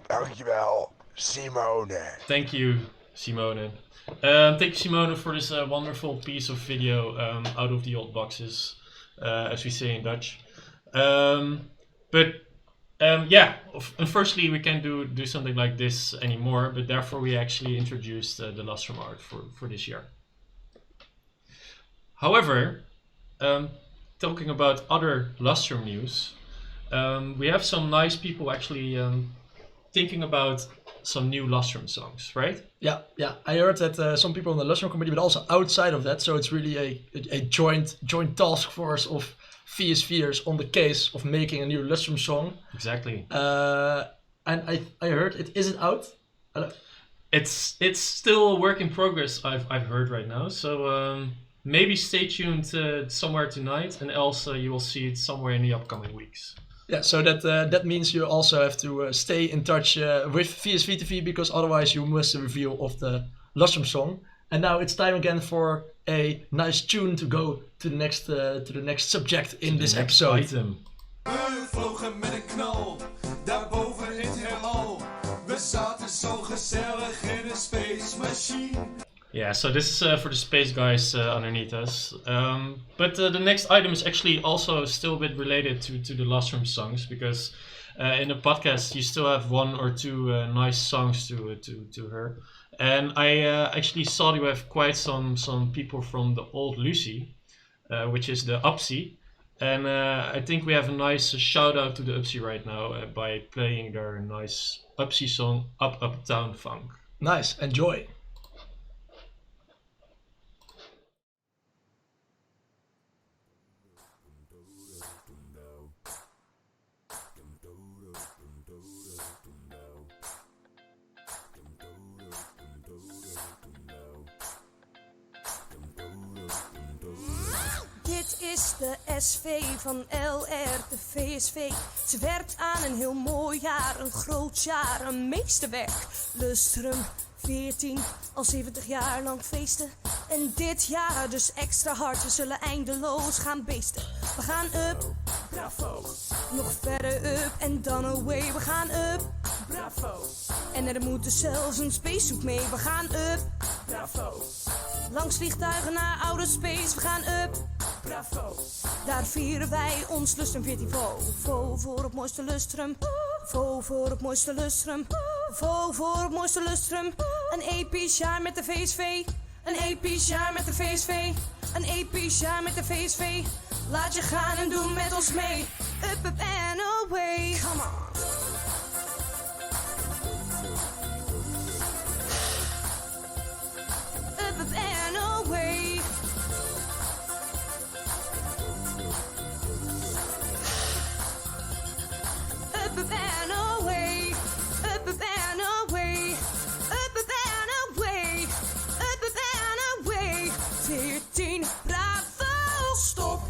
Dankjewel, Simone. Thank you, Simone. Thank you, Simone, for this wonderful piece of video out of the old boxes, as we say in Dutch. And firstly, we can't do something like this anymore, but therefore we actually introduced the Lustrum art for this year. However, talking about other Lustrum news, we have some nice people actually thinking about some new Lustrum songs, right? Yeah. I heard that some people on the Lustrum committee, but also outside of that, so it's really a joint task force of VSV'ers on the case of making a new Lustrum song. Exactly. And I heard it isn't out. It's still a work in progress. I've heard right now. So maybe stay tuned somewhere tonight, and else you will see it somewhere in the upcoming weeks. Yeah, so that means you also have to stay in touch with VSV TV, because otherwise you miss the reveal of the Lustrum song. And now it's time again for a nice tune to go to the next subject in this episode. Item. We vlogen met een knal, daarboven in het heelal. We zaten zo gezellig in een space machine. Yeah, so this is for the space guys underneath us. But the next item is actually also still a bit related to the Lustrum songs, because in the podcast you still have 1 or 2 nice songs to her. And I actually saw you have quite some people from the old Lucy, which is the UPSI. And I think we have a nice shout out to the UPSI right now by playing their nice UPSI song, Up Uptown Funk. Nice, enjoy. Dit is de SV van LR, de VSV. Ze werkt aan een heel mooi jaar, een groot jaar, een meesterwerk. Lustrum 14, al 70 jaar lang feesten. En dit jaar dus extra hard, we zullen eindeloos gaan beesten. We gaan up, bravo, nog verder up en dan away. We gaan up, bravo, en er moet dus zelfs een spacesuit mee. We gaan up, bravo, langs vliegtuigen naar oude space. We gaan up, bravo, daar vieren wij ons Lustrum 14 vo voor het mooiste Lustrum. Vo voor het mooiste Lustrum. Vo voor het mooiste Lustrum. Een episch jaar met de VSV. Een episch jaar met de VSV. Een episch jaar met de VSV. Laat je gaan en doe met ons mee. Up, up and away. Come on. Up, up and away. Up, up and away. Up, up and away. Up, up and away. Up, up and away. 14, bravo, stop.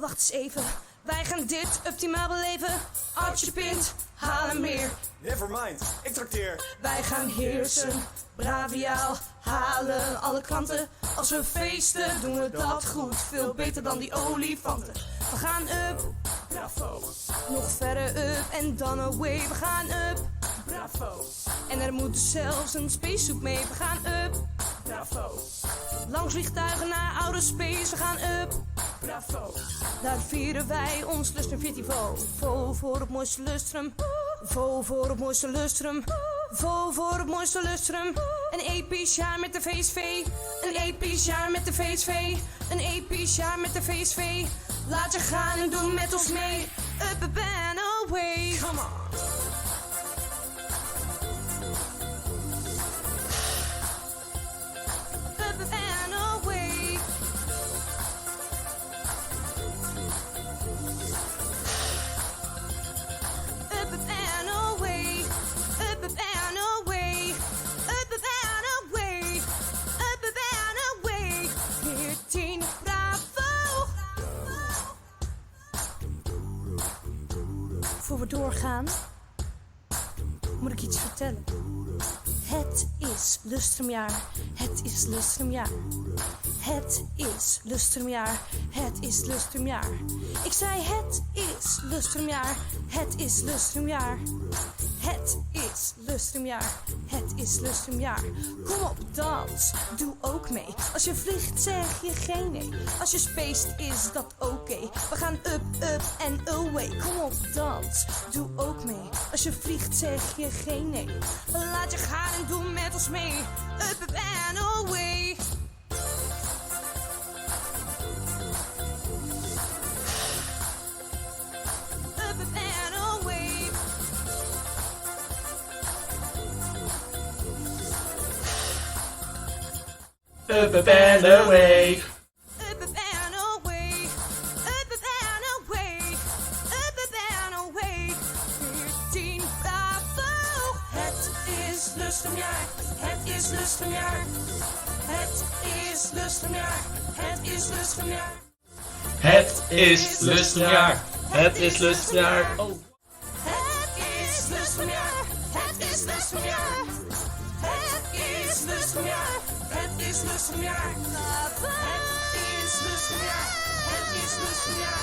Wacht eens even, wij gaan dit optimaal beleven. Artje Pint, haal hem meer. Nevermind, ik trakteer. Wij gaan heersen, braviaal, halen alle klanten. Als we feesten doen we dat goed, veel beter dan die olifanten. We gaan up, bravo. Nog verder up en dan away. We gaan up, bravo. En er moet dus zelfs een spacesuit mee. We gaan up, bravo. Langs vliegtuigen naar Aerospace. We gaan up, bravo. Daar vieren wij ons Lustrum 14 Vo voor het mooiste Lustrum. Vo voor het mooiste Lustrum. Vo voor het mooiste Lustrum. Een episch jaar met de VSV. Een episch jaar met de VSV. Een episch jaar met de VSV. Laat je gaan en doe met ons mee. Up, up and away. Come on. Up, up and away. Up, up and away. Up, up and away. Up, up and away. Up, up and away. 14, bravo. Voor we doorgaan, moet ik iets vertellen. Het is Lustrumjaar, het is Lustrumjaar. Het is Lustrumjaar, het is Lustrumjaar. Ik zei het is Lustrumjaar, het is Lustrumjaar. Het is Lustrumjaar, het is Lustrumjaar. Kom op, dans, doe ook mee. Als je vliegt zeg je geen nee. Als je spaced is dat oké. We gaan up, up en away. Kom op, dans, doe ook mee. Als je vliegt zeg je geen nee. Laat je gaan en doe met ons mee. Up, up and away. Up, up and away. Up, up and away. Up, up and away. Up, up and away. Up, up and away. 14, bravo. Het is Lustrumjaar. Het is Lustrumjaar. Het is Lustrumjaar. Het is Lustrumjaar. Het is Lustrumjaar. Het is Lustrumjaar. Oh. Het is Lustrumjaar. Het is Lustrumjaar. Het is Lustrumjaar. Het is Lustrumjaar. Het is Lustrumjaar. Het is Lustrumjaar.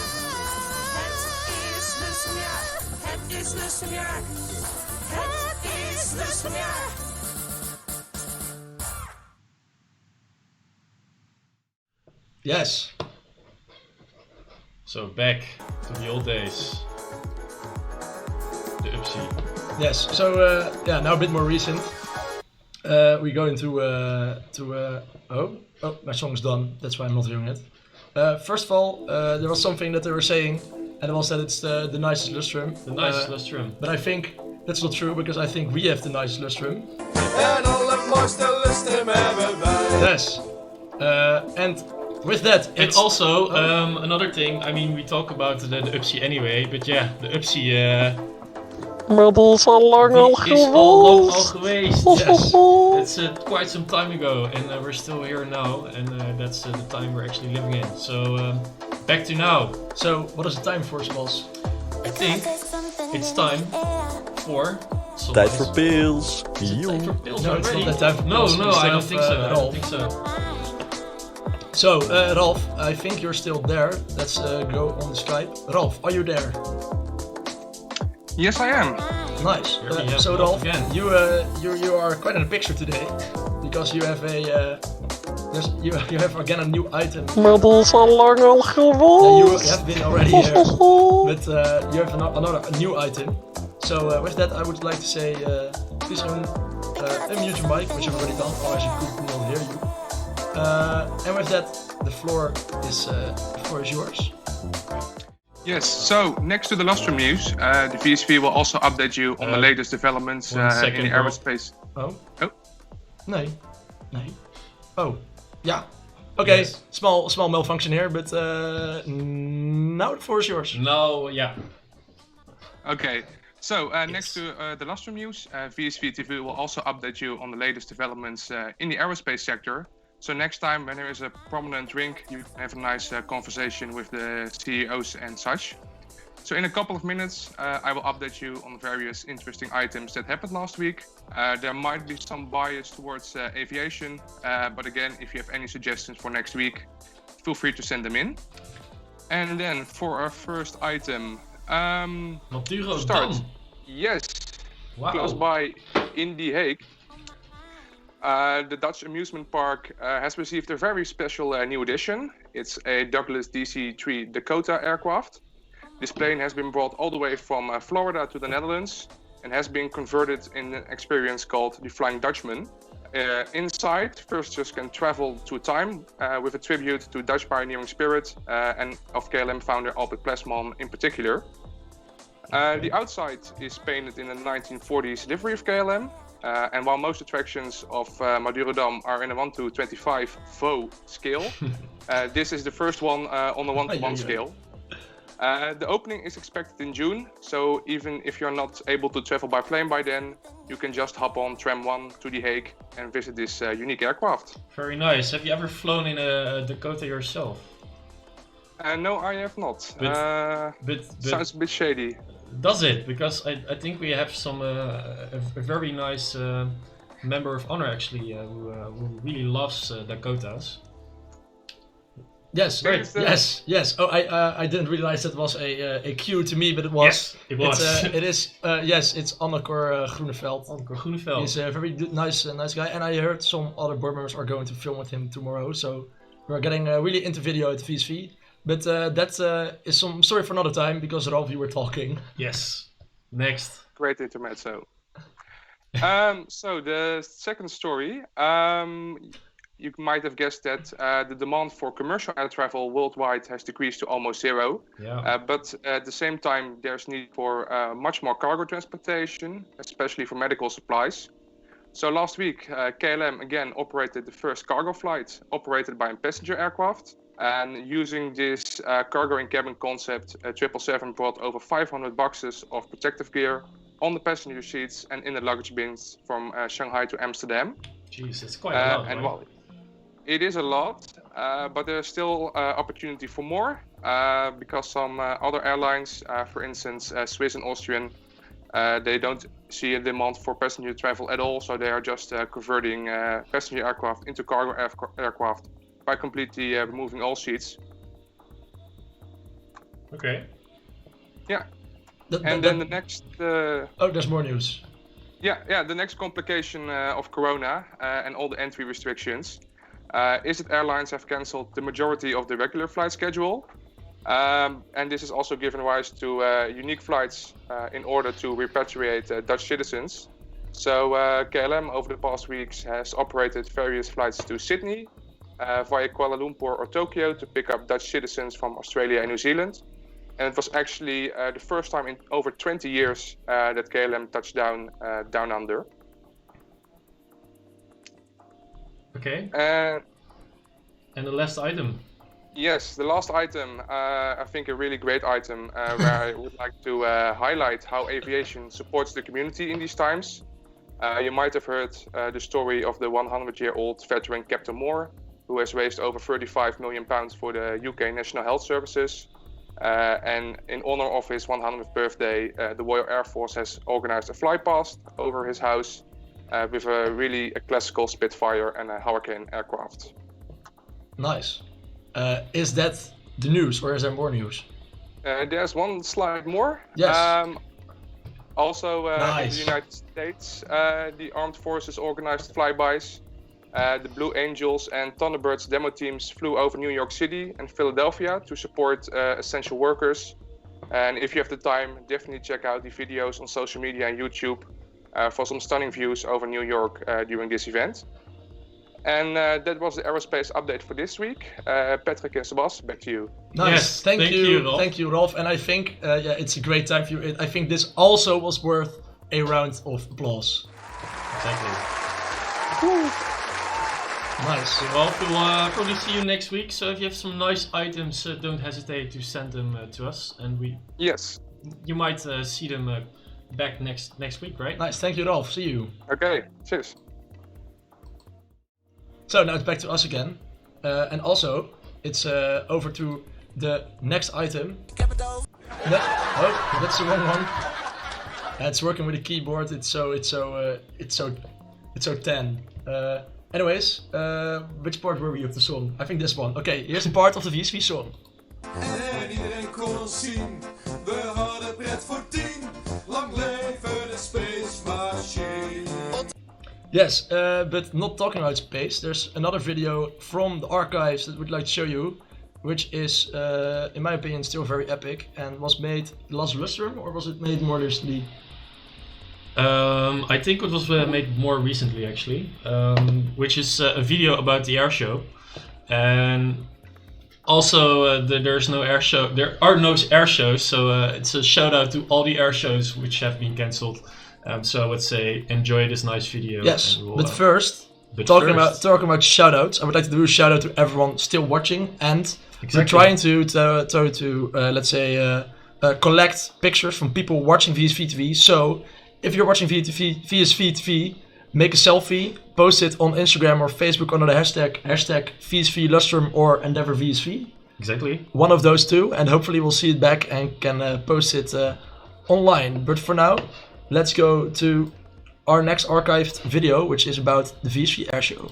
Het is Lustrumjaar. Het is Lustrumjaar. Het is Lustrumjaar. Yes. So back to the old days. The Upsy. Yes. So yeah, now a bit more recent. We go into my song's done. That's why I'm not doing it. First of all, there was something that they were saying, and it was that it's the nicest Lustrum. The nicest Lustrum. But I think that's not true, because I think we have the nicest Lustrum. En allermooiste Lustrum hebben wij. Yes. And with that, and also another thing. I mean, we talk about the Upsy anyway, but yeah, the Upsy. Maar die is al lang al geweest. Yes, it's quite some time ago, and we're still here now, and that's the time we're actually living in. So back to now. So what is the time for, Sebas? I think it's time for. Tijd voor pils. Time for pils No, it's already. not that time for pils. No, I don't think so. I don't think so. So, Ralph, I think you're still there. Let's go on Skype. Ralph, are you there? Yes, I am. Nice. So, Ralph, you are quite in the picture today, because you have you have again a new item. Maar die is al lang al You geweest. have been already here, but you have another new item. So with that, I would like to say, please unmute your mic, which you've already done, otherwise you could not hear you. And with that, the floor is yours. Yes, so next to the Lustrum news, the VSV will also update you on the latest developments in the aerospace. Oh? Oh? Nee. Oh, yeah. Okay, Yes. small malfunction here, but now the floor is yours. No, yeah. Okay, so next to the Lustrum news, VSV TV will also update you on the latest developments in the aerospace sector. So next time when there is a prominent drink, you can have a nice conversation with the CEOs and such. So in a couple of minutes, I will update you on various interesting items that happened last week. There might be some bias towards aviation, but again, if you have any suggestions for next week, feel free to send them in. And then for our first item, Naturo start. Dam. Yes, Wow. close by in The Hague. The Dutch amusement park has received a very special new addition. It's a Douglas DC-3 Dakota aircraft. This plane has been brought all the way from Florida to the Netherlands and has been converted in an experience called the Flying Dutchman. Inside, visitors can travel through time with a tribute to Dutch pioneering spirit and of KLM founder Albert Plesman in particular. The outside is painted in the 1940s livery of KLM. And while most attractions of Madurodam are in a 1:25 faux scale, this is the first one on a 1:1 scale. The opening is expected in June, so even if you're not able to travel by plane by then, you can just hop on Tram 1 to The Hague and visit this unique aircraft. Very nice. Have you ever flown in a Dakota yourself? No, I have not. But Sounds a bit shady. Does it? Because I think we have some a very nice member of honor actually who really loves Dakotas. Yes, Great. yes. Oh, I didn't realize that was a cue to me, but it was. Yes, it was. It is. Yes, it's Annekor Groeneveld. Annekor Groeneveld. He's a very nice guy, and I heard some other board members are going to film with him tomorrow. So we're getting really into video at VSV. But that is some story for another time because Ralph, you were talking. Yes. Next. Great intermezzo. So the second story. You might have guessed that the demand for commercial air travel worldwide has decreased to almost zero. Yeah. But at the same time, there's need for much more cargo transportation, especially for medical supplies. So last week, KLM again operated the first cargo flight operated by a passenger aircraft. And using this cargo in cabin concept, 777 brought over 500 boxes of protective gear on the passenger seats and in the luggage bins from Shanghai to Amsterdam. Jeez, it's quite a lot. And right? well, it is a lot, but there's still opportunity for more because some other airlines, for instance, Swiss and Austrian, they don't see a demand for passenger travel at all, so they are just converting passenger aircraft into cargo aircraft by completely removing all seats. Okay. Yeah. And then the next... Oh, there's more news. Yeah, the next complication of Corona and all the entry restrictions is that airlines have cancelled the majority of the regular flight schedule. And this has also given rise to unique flights in order to repatriate Dutch citizens. So KLM over the past weeks has operated various flights to Sydney, via Kuala Lumpur or Tokyo to pick up Dutch citizens from Australia and New Zealand. And it was actually the first time in over 20 years that KLM touched down down under. Okay. And the last item. Yes, the last item, I think a really great item where I would like to highlight how aviation supports the community in these times. You might have heard the story of the 100-year-old veteran Captain Moore, who has raised over £35 million for the UK National Health Services. And in honor of his 100th birthday, the Royal Air Force has organized a flypast over his house with a classical Spitfire and a Hurricane aircraft. Nice. Is that the news, or is there more news? There's one slide more. Yes. Also, nice. in the United States, the Armed Forces organized flybys. The Blue Angels and Thunderbirds demo teams flew over New York City and Philadelphia to support essential workers. And if you have the time, definitely check out the videos on social media and YouTube for some stunning views over New York during this event. And that was the Aerospace update for this week. Patrick and Sebas, back to you. Nice. Yes, thank you, Rolf. thank you, Rolf. And I think it's a great time for you. I think this also was worth a round of applause. Exactly. Nice. So, Rolf, we'll probably see you next week. So if you have some nice items, don't hesitate to send them to us, and you might see them back next week, right? Nice. Thank you, Rolf. See you. Okay. Cheers. So now it's back to us again, and also it's over to the next item. No, oh, that's the wrong one. It's working with the keyboard. It's so 10. Anyways, which part were we of the song? I think this one. Okay, here's a part of the VSV song. En iedereen kon ons zien, we hadden pret voor 10. Lang leven de Space Machine. Yes, but not talking about space. There's another video from the archives that we'd like to show you, which is, in my opinion, still very epic and was made last lustrum, or was it made more recently? I think it was made more recently, actually, which is a video about the air show, and also there's no air show. There are no air shows, so it's a shout out to all the air shows which have been cancelled. So I would say enjoy this nice video. Yes, and but first, talking about shoutouts, I would like to do a shout out to everyone still watching, and we're trying to let's say collect pictures from people watching VSV TV. So if you're watching VSV TV, make a selfie, post it on Instagram or Facebook under the hashtag VSV Lustrum or Endeavor VSV. Exactly. One of those two, and hopefully we'll see it back and can post it online. But for now, let's go to our next archived video, which is about the VSV Air Show.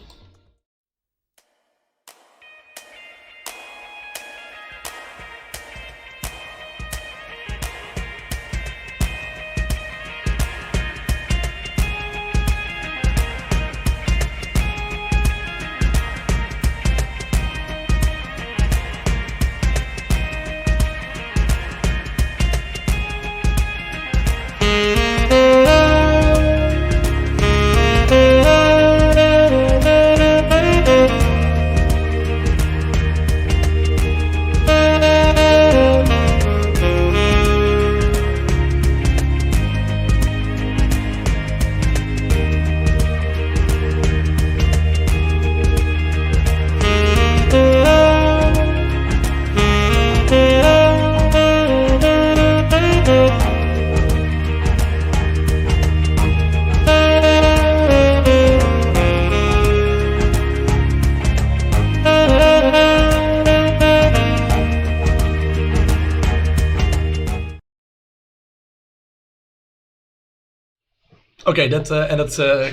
Okay, that's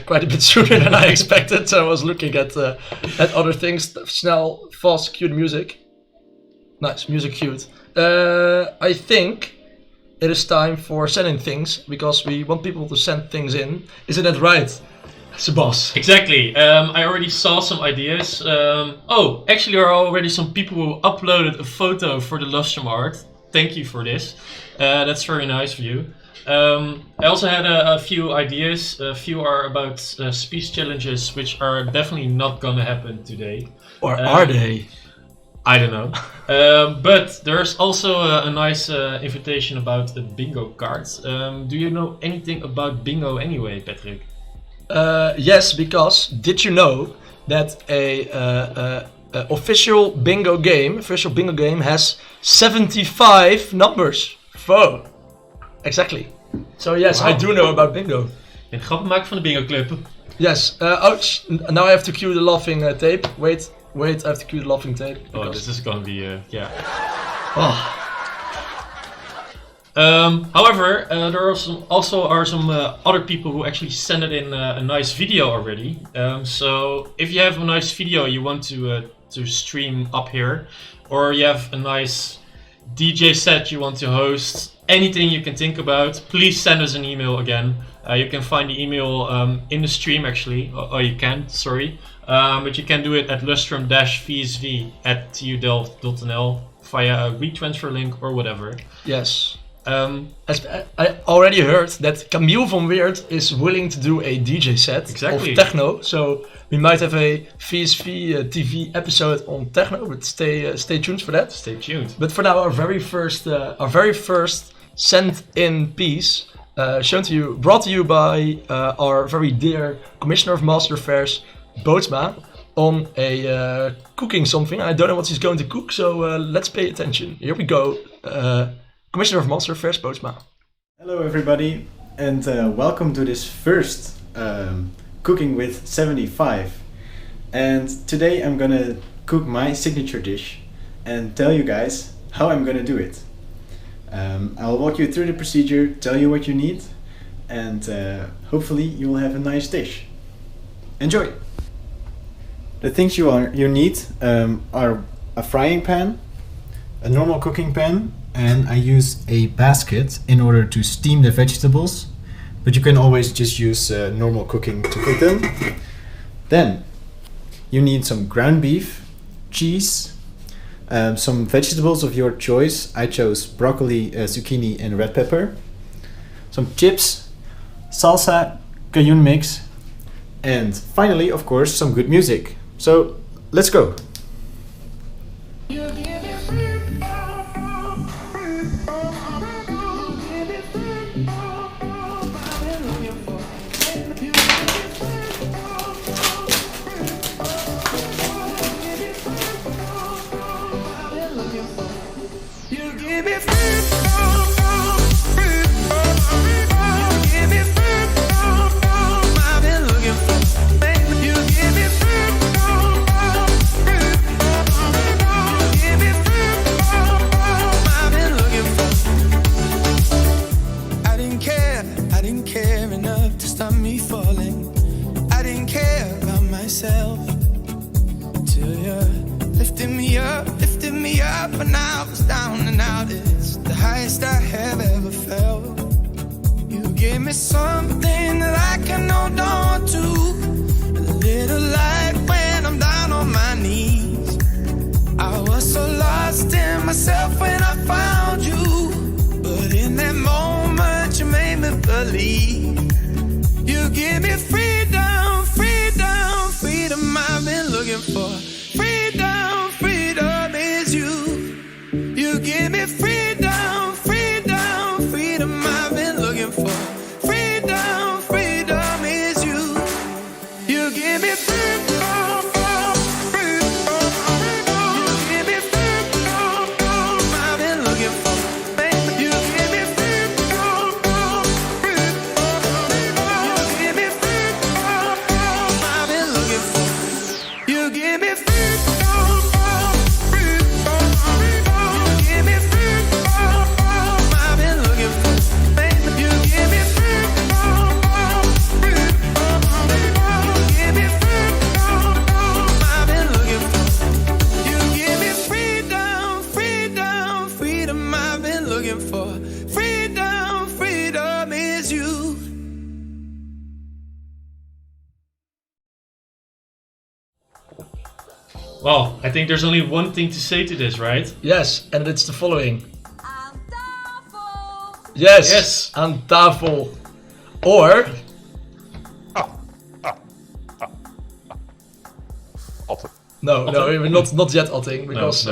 quite a bit sooner than I expected. So I was looking at other things. Snel, fast, cute music. Nice, music cute. I think it is time for sending things, because we want people to send things in. Isn't that right, Sebas? Exactly. I already saw some ideas. Actually there are already some people who uploaded a photo for the Lustrum art. Thank you for this. That's very nice of you. I also had a few ideas. A few are about speech challenges, which are definitely not gonna happen today. Or are they? I don't know. But there's also a nice invitation about a bingo card. Do you know anything about bingo anyway, Patrick? Yes, because did you know that a official bingo game has 75 numbers? Whoa. Exactly. So yes, I do know about bingo. Een grap maken van de bingo club. Yes. Now I have to cue the laughing tape. Wait, I have to cue the laughing tape. Oh, this is gonna be yeah. Oh. However, there are some other people who actually sent it in a nice video already. So if you have a nice video you want to stream up here, or you have a nice DJ set you want to host, anything you can think about, please send us an email again. You can find the email in the stream actually. You can't, sorry. But you can do it at lustrum-vsv@tudelft.nl via a WeTransfer link or whatever. Yes. I already heard that Camille van Weert is willing to do a DJ set of techno, so we might have a VSV TV episode on techno, but stay tuned for that. Stay tuned. But for now, our very first sent-in piece, brought to you by our very dear Commissioner of Master Affairs, Bootsma, on a cooking something. I don't know what she's going to cook, so let's pay attention. Here we go. Commissioner of Master Affairs, Bootsma. Hello everybody, and welcome to this first Cooking with 75. And today I'm gonna cook my signature dish and tell you guys how I'm gonna do it. I'll walk you through the procedure, tell you what you need, and hopefully you will have a nice dish. Enjoy! The things you need are a frying pan, a normal cooking pan, and I use a basket in order to steam the vegetables, but you can always just use normal cooking to cook them. Then you need some ground beef, cheese, some vegetables of your choice. I chose broccoli, zucchini and red pepper, some chips, salsa, cajun mix, and finally, of course, some good music. So let's go! When I was down and out, it's the highest I have ever felt. You gave me something that I can hold on to, a little light when I'm down on my knees. I was so lost in myself when I found you, but in that moment you made me believe. You give me freedom, freedom, freedom I've been looking for. Freedom, freedom is you. You give me freedom, freedom, freedom I've been looking for. Freedom, freedom is you. You give me freedom, freedom. You give me freedom I've been looking for. You give me freedom, freedom. You give me freedom I've been looking for. You give me freedom. Well, I think there's only one thing to say to this, right? Yes, and it's the following. Yes, yes, aan tafel. Or no, we're not yet otting because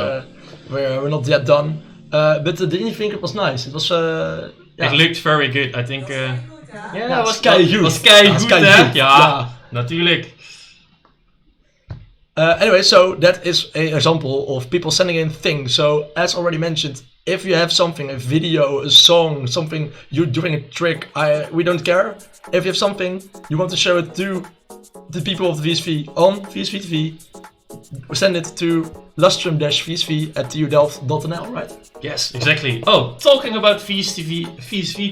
we're not yet done. But didn't you think it was nice? It was. It looked very good. I think. Yeah, was keigoed. Was keigoed, hè? Ja, natuurlijk. Anyway, so that is an example of people sending in things. So, as already mentioned, if you have something, a video, a song, something you're doing a trick, we don't care. If you have something, you want to show it to the people of the VSV on VSV TV, send it to lustrum-vsv@tudelft.nl, right? Yes, exactly. Oh, talking about VSV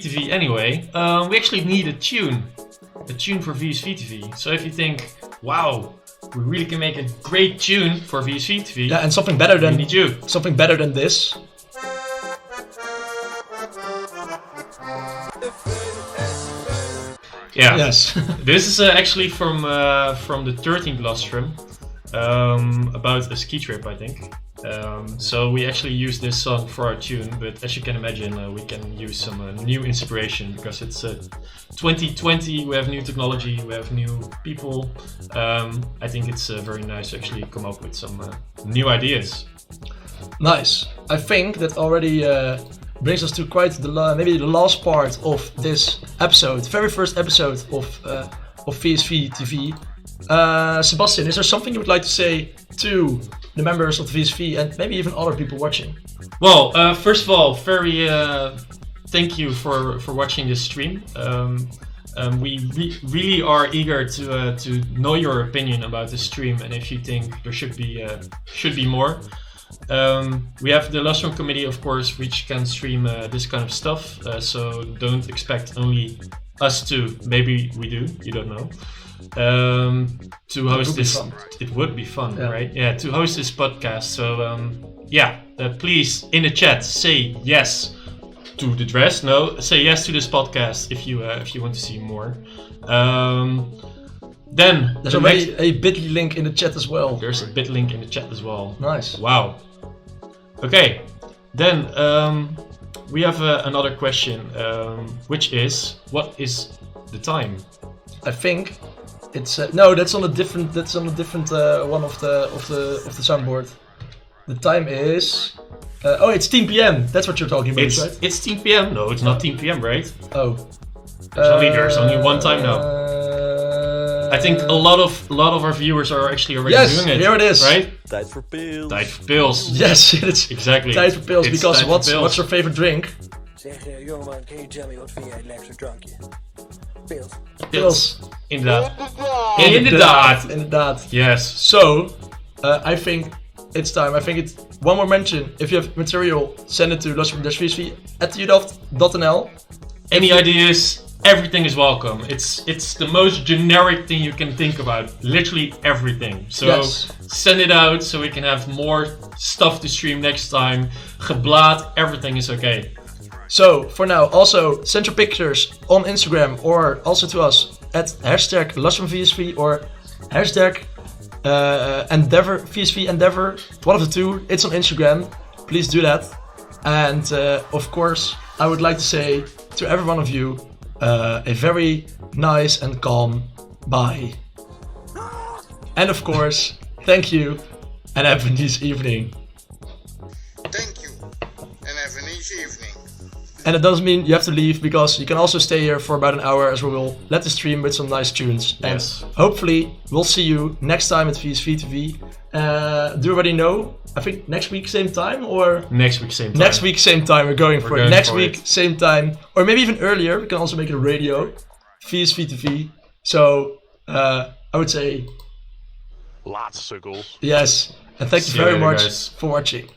TV anyway, we actually need a tune for VSV TV. So if you think, wow, we really can make a great tune for VSV TV. Yeah, and something better than you. Something better than this. Yeah. Yes. This is actually from the 13th Lustrum, about a ski trip, I think. So we actually use this song for our tune, but as you can imagine, we can use some new inspiration because it's 2020. We have new technology, we have new people. I think it's very nice to actually come up with some new ideas. Nice. I think that already brings us to quite maybe the last part of this episode, very first episode of VSV TV. Sebastian, is there something you would like to say to the members of the VSV and maybe even other people watching? Well, first of all, very thank you for watching this stream. We really are eager to know your opinion about the stream and if you think there should be more. We have the Lustrum committee, of course, which can stream this kind of stuff. So don't expect only us to. Maybe we do. You don't know. To host this, it would be fun, yeah. Right? Yeah, to host this podcast. So please in the chat say yes to the dress. No, say yes to this podcast if you want to see more. Then there's already a bit.ly link in the chat as well. There's a bit link in the chat as well. Nice. Wow. Okay. Then we have another question, which is, what is the time? I think it's no. That's on a different. One of the soundboard. The time is. It's 10 p.m. That's what you're talking about, right? It's 10 p.m. No, it's not 10 p.m. Right? Oh. There's only one time now. I think a lot of our viewers are actually already doing it. Here it is. Right? Tijd voor pils. Tijd voor pils. Yes, it's exactly. Tijd voor pils. Because what's your favorite drink? Zeg jongeman, can you tell me what vind jij het lekkerste drankje? Pils. Pils. Inderdaad. Inderdaad. Yes. So, I think it's time. I think it's one more mention. If you have material, send it to lustrum-vsv@udelft.nl. Any ideas? Everything is welcome. It's the most generic thing you can think about. Literally everything. So send it out so we can have more stuff to stream next time. Geblaad, everything is okay. So for now, also send your pictures on Instagram or also to us at #LustrumVSV or #Endeavor VSV Endeavor. One of the two. It's on Instagram. Please do that. And of course, I would like to say to every one of you, a very nice and calm bye. And of course, thank you and have a nice evening. Thank you and have a nice evening. And it doesn't mean you have to leave, because you can also stay here for about an hour as we will let the stream with some nice tunes. And hopefully we'll see you next time at VSV TV. Do you already know? I think next week same time, or next week same time. Next week same time. We're going for it. Next week same time, or maybe even earlier. We can also make it a radio, VSV TV. So I would say laatste sukkel. Yes, and thank you very much for watching.